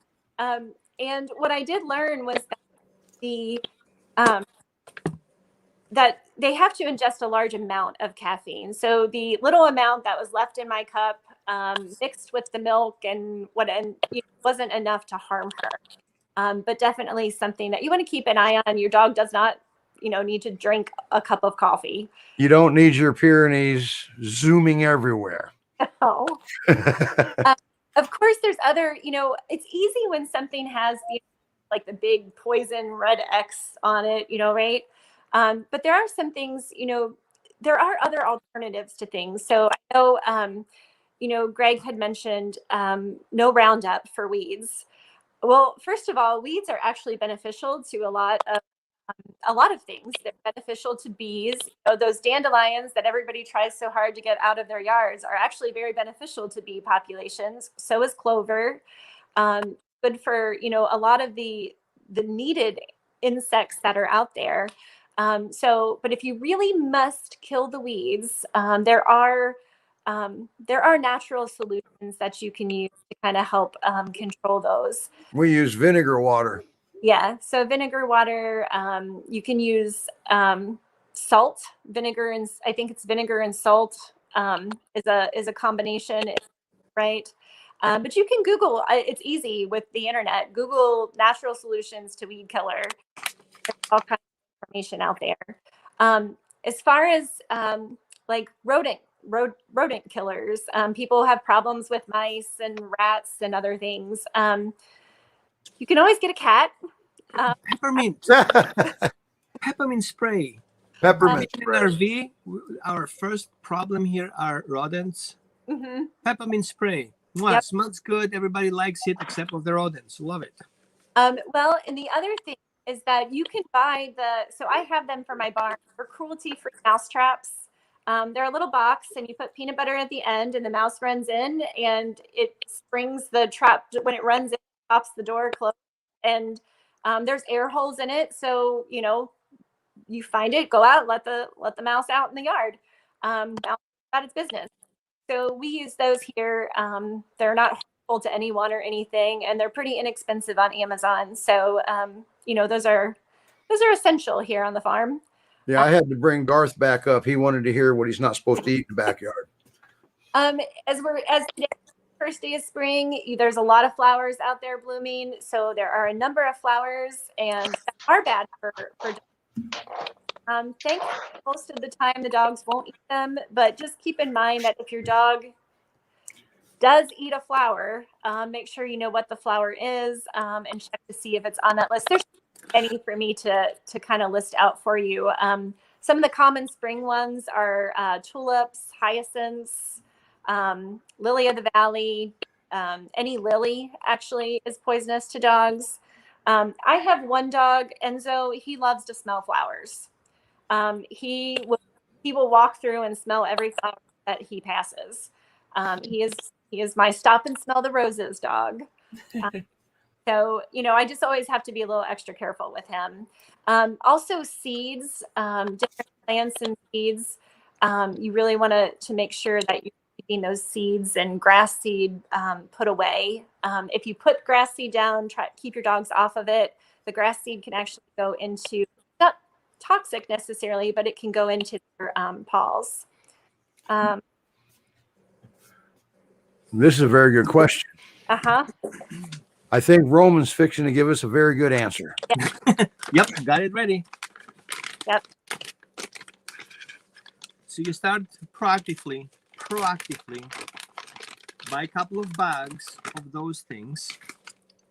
And what I did learn was that the that they have to ingest a large amount of caffeine. So the little amount that was left in my cup, mixed with the milk and wasn't enough to harm her. But definitely something that you want to keep an eye on. Your dog does not, need to drink a cup of coffee. You don't need your Pyrenees zooming everywhere. No. Of course, there's other, it's easy when something has like the big poison red X on it, right? But there are some things, there are other alternatives to things. So I know, Greg had mentioned no Roundup for weeds. Well, first of all, weeds are actually beneficial to a lot of things. They're beneficial to bees. Those dandelions that everybody tries so hard to get out of their yards are actually very beneficial to bee populations. So is clover. Good for a lot of the needed insects that are out there. But if you really must kill the weeds, there are natural solutions that you can use to kind of help control those. We use vinegar water. Yeah, so vinegar water. You can use salt, vinegar, and I think it's vinegar and salt is a combination, right? But you can Google. It's easy with the internet. Google natural solutions to weed killer. There's all kinds of information out there. As far as like rodent killers, people have problems with mice and rats and other things. You can always get a cat. Peppermint spray. Peppermint In spray. RV, our first problem here are rodents. Mm-hmm. Peppermint spray. Wow, Yep. Smells good. Everybody likes it except for the rodents. Love it. Well, and the other thing is that you can buy so I have them for my barn for cruelty-free mouse traps. They're a little box and you put peanut butter at the end and the mouse runs in and it springs the trap when it runs in, pops the door closed, and there's air holes in it. So, you find it, go out, let the mouse out in the yard. Mouse about its business. So we use those here. They're not harmful to anyone or anything, and they're pretty inexpensive on Amazon. So, those are essential here on the farm. Yeah, I had to bring Garth back up. He wanted to hear what he's not supposed to eat in the backyard. As today, first day of spring, there's a lot of flowers out there blooming. So there are a number of flowers and that are bad for dogs. Thankfully, most of the time the dogs won't eat them, but just keep in mind that if your dog does eat a flower, make sure you know what the flower is and check to see if it's on that list. There's any for me to kind of list out for you. Some of the common spring ones are tulips, hyacinths, lily of the valley. Any lily actually is poisonous to dogs. I have one dog, Enzo. He loves to smell flowers. He will walk through and smell every flower that he passes. He is my stop and smell the roses dog. So, I just always have to be a little extra careful with him. Also seeds, different plants and seeds. You really want to make sure that you're keeping those seeds and grass seed put away. If you put grass seed down, keep your dogs off of it. The grass seed can actually go into, not toxic necessarily, but it can go into their paws. This is a very good question. Uh-huh. I think Roman's fixing to give us a very good answer. Yep, got it ready. Yep. So you start proactively buy a couple of bags of those things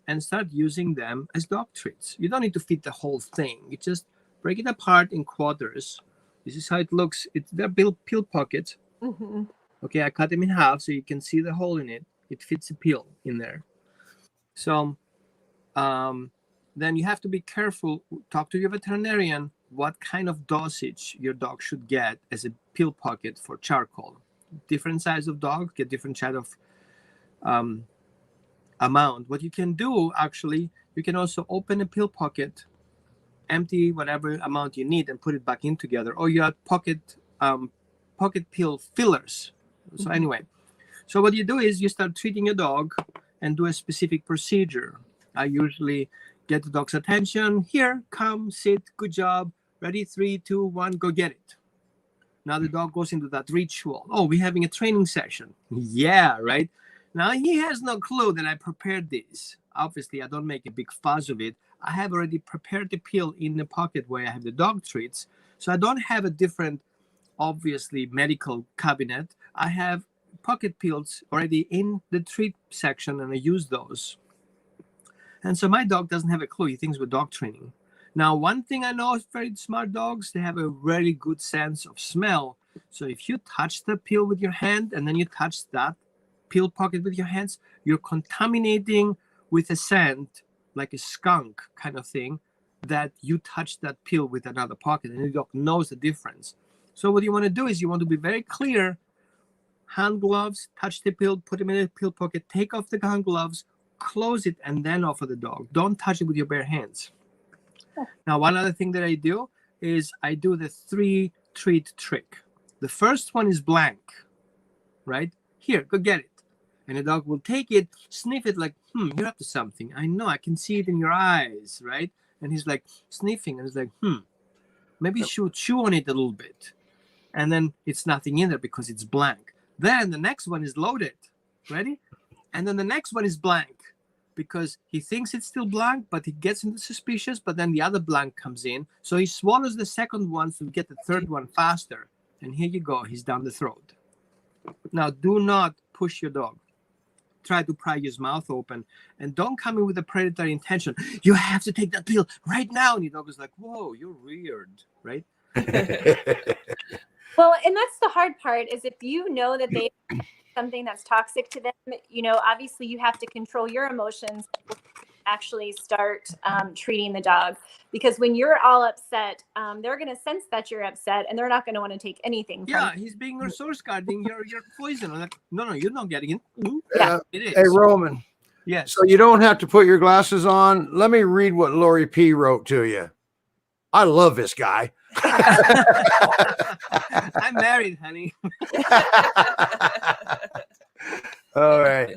and start using them as dog treats. You don't need to feed the whole thing. You just break it apart in quarters. This is how it looks. They're pill pockets. Mm-hmm. Okay, I cut them in half so you can see the hole in it. It fits a pill in there. So then you have to be careful. Talk to your veterinarian what kind of dosage your dog should get as a pill pocket for charcoal. Different size of dog get different kind of amount. What you can do, actually, you can also open a pill pocket, empty whatever amount you need, and put it back in together. Or you have pocket pill fillers. So anyway, so what you do is you start treating your dog and do a specific procedure. I usually get the dog's attention. Here, come, sit, good job. Ready, 3, 2, 1, go get it. Now the dog goes into that ritual. Oh, we're having a training session. Yeah, right? Now he has no clue that I prepared this. Obviously, I don't make a big fuss of it. I have already prepared the pill in the pocket where I have the dog treats. So I don't have a different, obviously, medical cabinet. I have pocket pills already in the treat section, and I use those. And so my dog doesn't have a clue. He thinks we're dog training. Now, one thing I know is very smart dogs, they have a very good sense of smell. So if you touch the pill with your hand and then you touch that pill pocket with your hands, you're contaminating with a scent, like a skunk kind of thing, that you touch that pill with another pocket, and the dog knows the difference. So what you want to do is you want to be very clear. Hand gloves, touch the pill, put them in a pill pocket, take off the hand gloves, close it, and then offer the dog. Don't touch it with your bare hands. Now, one other thing that I do is I do the 3 treat trick. The first one is blank, right? Here, go get it. And the dog will take it, sniff it like, you're up to something. I know, I can see it in your eyes, right? And he's like sniffing, and he's like, maybe chew on it a little bit. And then it's nothing in there because it's blank. Then the next one is loaded. Ready? And then the next one is blank because he thinks it's still blank, but he gets into suspicious, but then the other blank comes in. So he swallows the second one to get the third one faster. And here you go. He's down the throat. Now, do not push your dog. Try to pry his mouth open, and don't come in with a predatory intention. You have to take that pill right now. And your dog is like, whoa, you're weird, right? Well, and that's the hard part is if you know that they have something that's toxic to them, obviously you have to control your emotions, actually start treating the dog, because when you're all upset, they're going to sense that you're upset, and they're not going to want to take anything from you. He's being your source guarding your poison. I'm like, no, you're not getting it. Yeah. It is. Hey, Roman. Yes. So you don't have to put your glasses on. Let me read what Lori P. wrote to you. I love this guy. I'm married, honey. All right.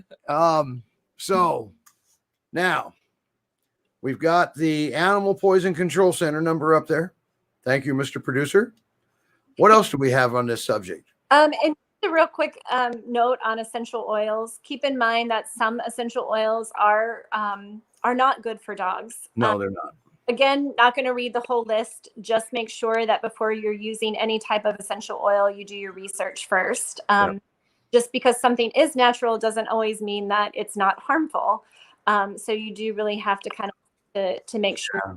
So now we've got the Animal Poison Control Center number up there. Thank you, Mr. Producer. What else do we have on this subject? And a real quick note on essential oils. Keep in mind that some essential oils are not good for dogs. No, they're not. Again, not going to read the whole list. Just make sure that before you're using any type of essential oil, you do your research first. Just because something is natural doesn't always mean that it's not harmful. So you do really have to kind of to make sure.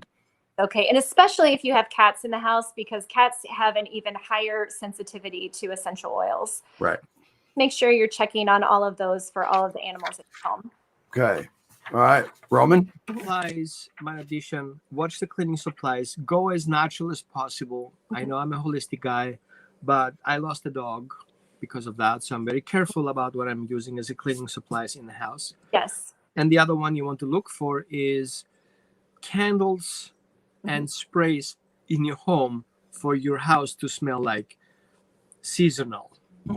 Okay. And especially if you have cats in the house, because cats have an even higher sensitivity to essential oils. Right. Make sure you're checking on all of those for all of the animals at your home. Okay. All right. Roman? Supplies, my addition, watch the cleaning supplies, go as natural as possible. I know I'm a holistic guy, but I lost a dog because of that. So I'm very careful about what I'm using as a cleaning supplies in the house. Yes. And the other one you want to look for is candles and sprays in your home for your house to smell like seasonal.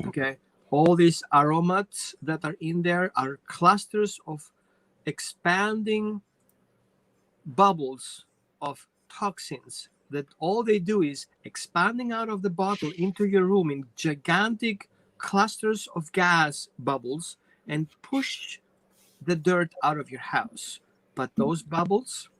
Okay. All these aromas that are in there are clusters of expanding bubbles of toxins that all they do is expanding out of the bottle into your room in gigantic clusters of gas bubbles and push the dirt out of your house. But those bubbles,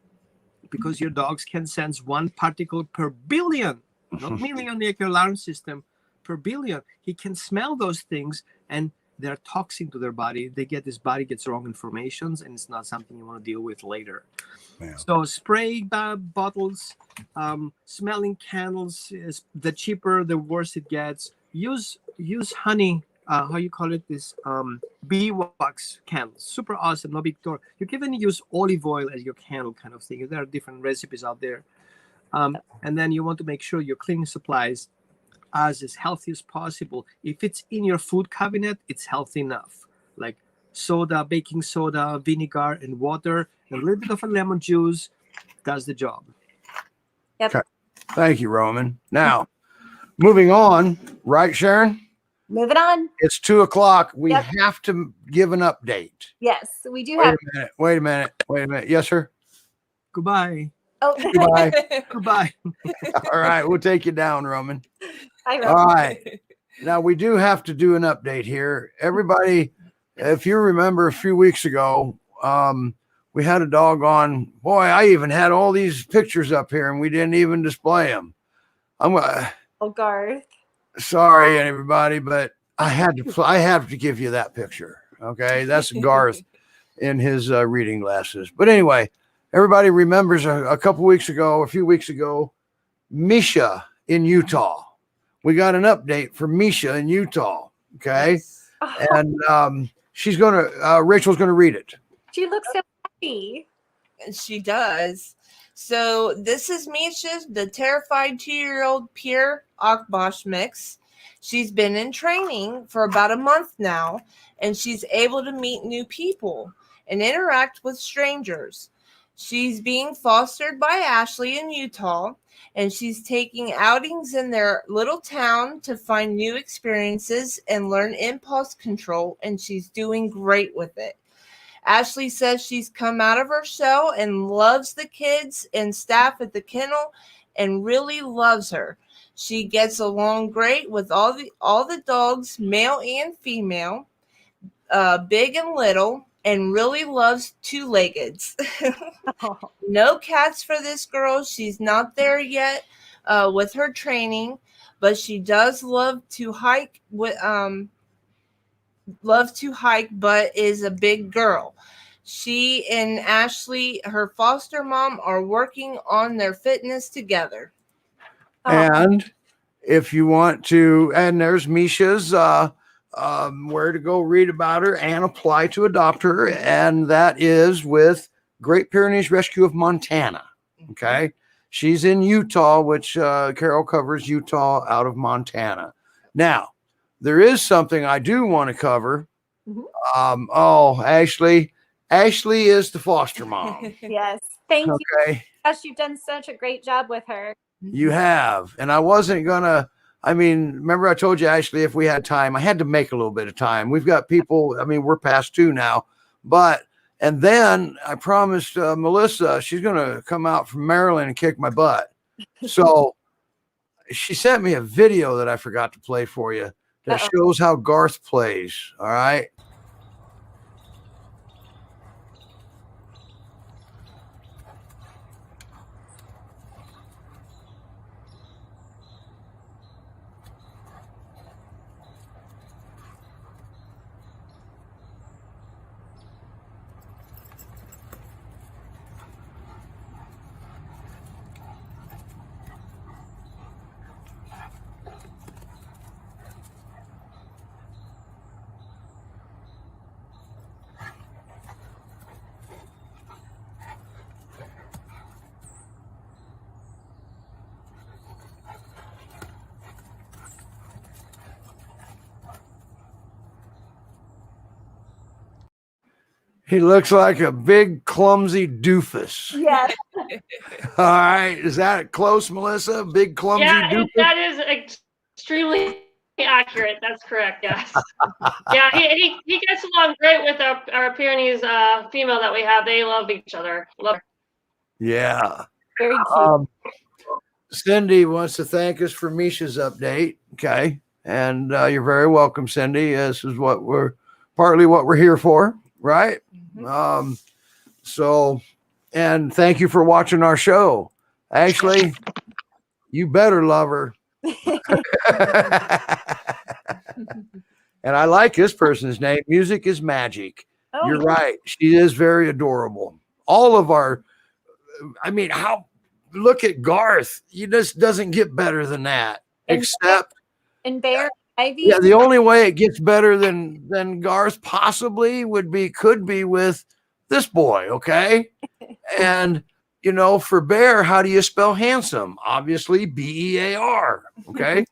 because your dogs can sense 1 particle per billion, not million like your alarm system, per billion, he can smell those things, and they're toxic to their body. His body gets wrong informations, and it's not something you want to deal with later. Yeah. So spray bottles, smelling candles, is the cheaper, the worse it gets. Use honey, how you call it, this bee wax candles. Super awesome, no big deal. You can even use olive oil as your candle kind of thing. There are different recipes out there. And then you want to make sure your cleaning supplies as healthy as possible. If it's in your food cabinet, it's healthy enough. Like soda, baking soda, vinegar, and water, and a little bit of a lemon juice does the job. Thank you, Roman. Now, moving on, right, Sharon? Moving on. It's 2:00. We Yep. have to give an update. Yes, we do Wait have. a minute. Wait a minute. Wait a minute. Yes, sir. Goodbye. Oh, Goodbye. Goodbye. All right, we'll take you down, Roman. hi, All Rob. right. Now we do have to do an update here. Everybody, if you remember a few weeks ago, we had a dog on. Boy, I even had all these pictures up here and we didn't even display them. I'm Oh, Garth. sorry, everybody, but I have to give you that picture. Okay, that's Garth in his reading glasses. But anyway, everybody remembers a few weeks ago, Misha in Utah. We got an update from Misha in Utah. Okay, Oh, and Rachel's gonna read it. she looks so happy. She does. So this is Misha, the terrified 2-year-old Pyr Akbosh mix. She's been in training for about a month now, and she's able to meet new people and interact with strangers. She's being fostered by Ashley in Utah, and she's taking outings in their little town to find new experiences and learn impulse control, and she's doing great with it. Ashley says she's come out of her shell and loves the kids and staff at the kennel and really loves her. She gets along great with all the dogs, male and female, big and little, and really loves two-leggeds. No cats for this girl. She's not there yet with her training, but she does love to hike but is a big girl. She and Ashley, her foster mom, are working on their fitness together. And if you want to, and there's Misha's where to go read about her and apply to adopt her, and that is with Great Pyrenees Rescue of Montana. Okay, she's in Utah, which Carol covers Utah out of Montana. Now, there is something I do want to cover. Ashley is the foster mom. Yes. Thank you. Okay, Gosh, you've done such a great job with her. you have, and I wasn't gonna. I mean, remember I told you, Ashley, if we had time, I had to make a little bit of time. We've got people. I mean, we're past 2 now, and then I promised Melissa she's gonna come out from Maryland and kick my butt. So she sent me a video that I forgot to play for you that shows how Garth plays. All right. He looks like a big, clumsy doofus. Yes. All right. Is that close, Melissa? Big, clumsy doofus? That is extremely accurate. That's correct. Yes. Yeah, he gets along great with our Pyrenees female that we have. They love each other. Love her. Yeah. Very cute. Cindy wants to thank us for Misha's update. Okay. And you're very welcome, Cindy. This is partly what we're here for, right? So, and thank you for watching our show. Ashley, you better love her. And I like this person's name. Music is magic. Oh, You're right. She is very adorable. All of look at Garth. He just doesn't get better than that. Except and Bear Ivy. yeah, the only way it gets better than Garth possibly could be with this boy, okay? And for Bear, how do you spell handsome? Obviously BEAR, okay?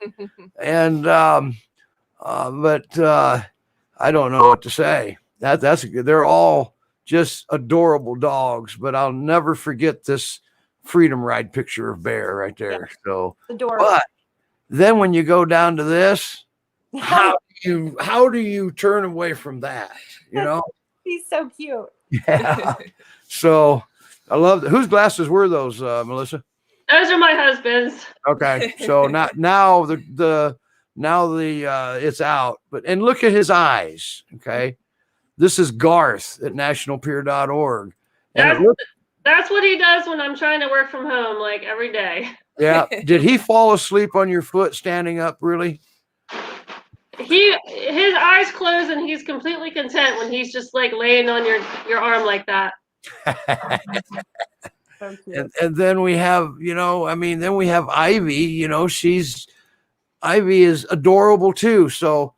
And but I don't know what to say. they're all just adorable dogs, but I'll never forget this Freedom Ride picture of Bear right there. So Adorable. but then when you go down to this, how do you turn away from that? You know? He's so cute. Yeah. So I love that. Whose glasses were those, Melissa? Those are my husband's. Okay. So now the it's out, and look at his eyes. Okay. This is Garth at nationalpyr.org. And That's what he does when I'm trying to work from home, like every day. yeah. Did he fall asleep on your foot standing up, really? His eyes close and he's completely content when he's just like laying on your arm like that. And then we have, then we have Ivy, Ivy is adorable too. So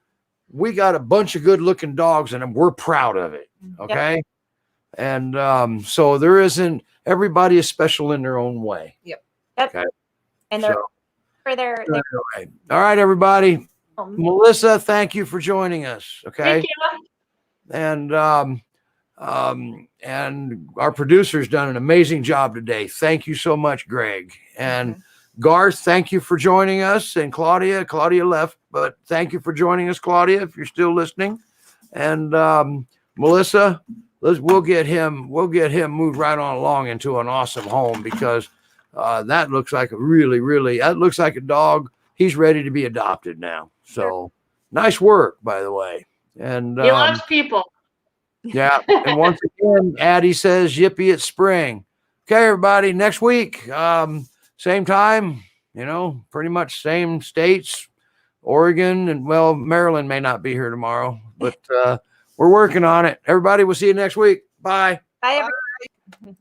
we got a bunch of good looking dogs and we're proud of it. Okay. Yep. And so there isn't, everybody is special in their own way. Yep. Okay. And they're for their all right, everybody. Melissa, thank you for joining us. Okay. Thank you. And our producer's done an amazing job today. Thank you so much, Greg. And Garth, thank you for joining us. And Claudia left, but thank you for joining us, Claudia, if you're still listening. And Melissa, we'll get him moved right on along into an awesome home, because that looks like that looks like a dog. He's ready to be adopted now. So nice work, by the way. And he loves people. Yeah. And once again, Addie says, yippee, it's spring. Okay, everybody, next week, same time, pretty much same states, Oregon, and Maryland may not be here tomorrow, but we're working on it. Everybody, we'll see you next week. Bye. Bye, everybody.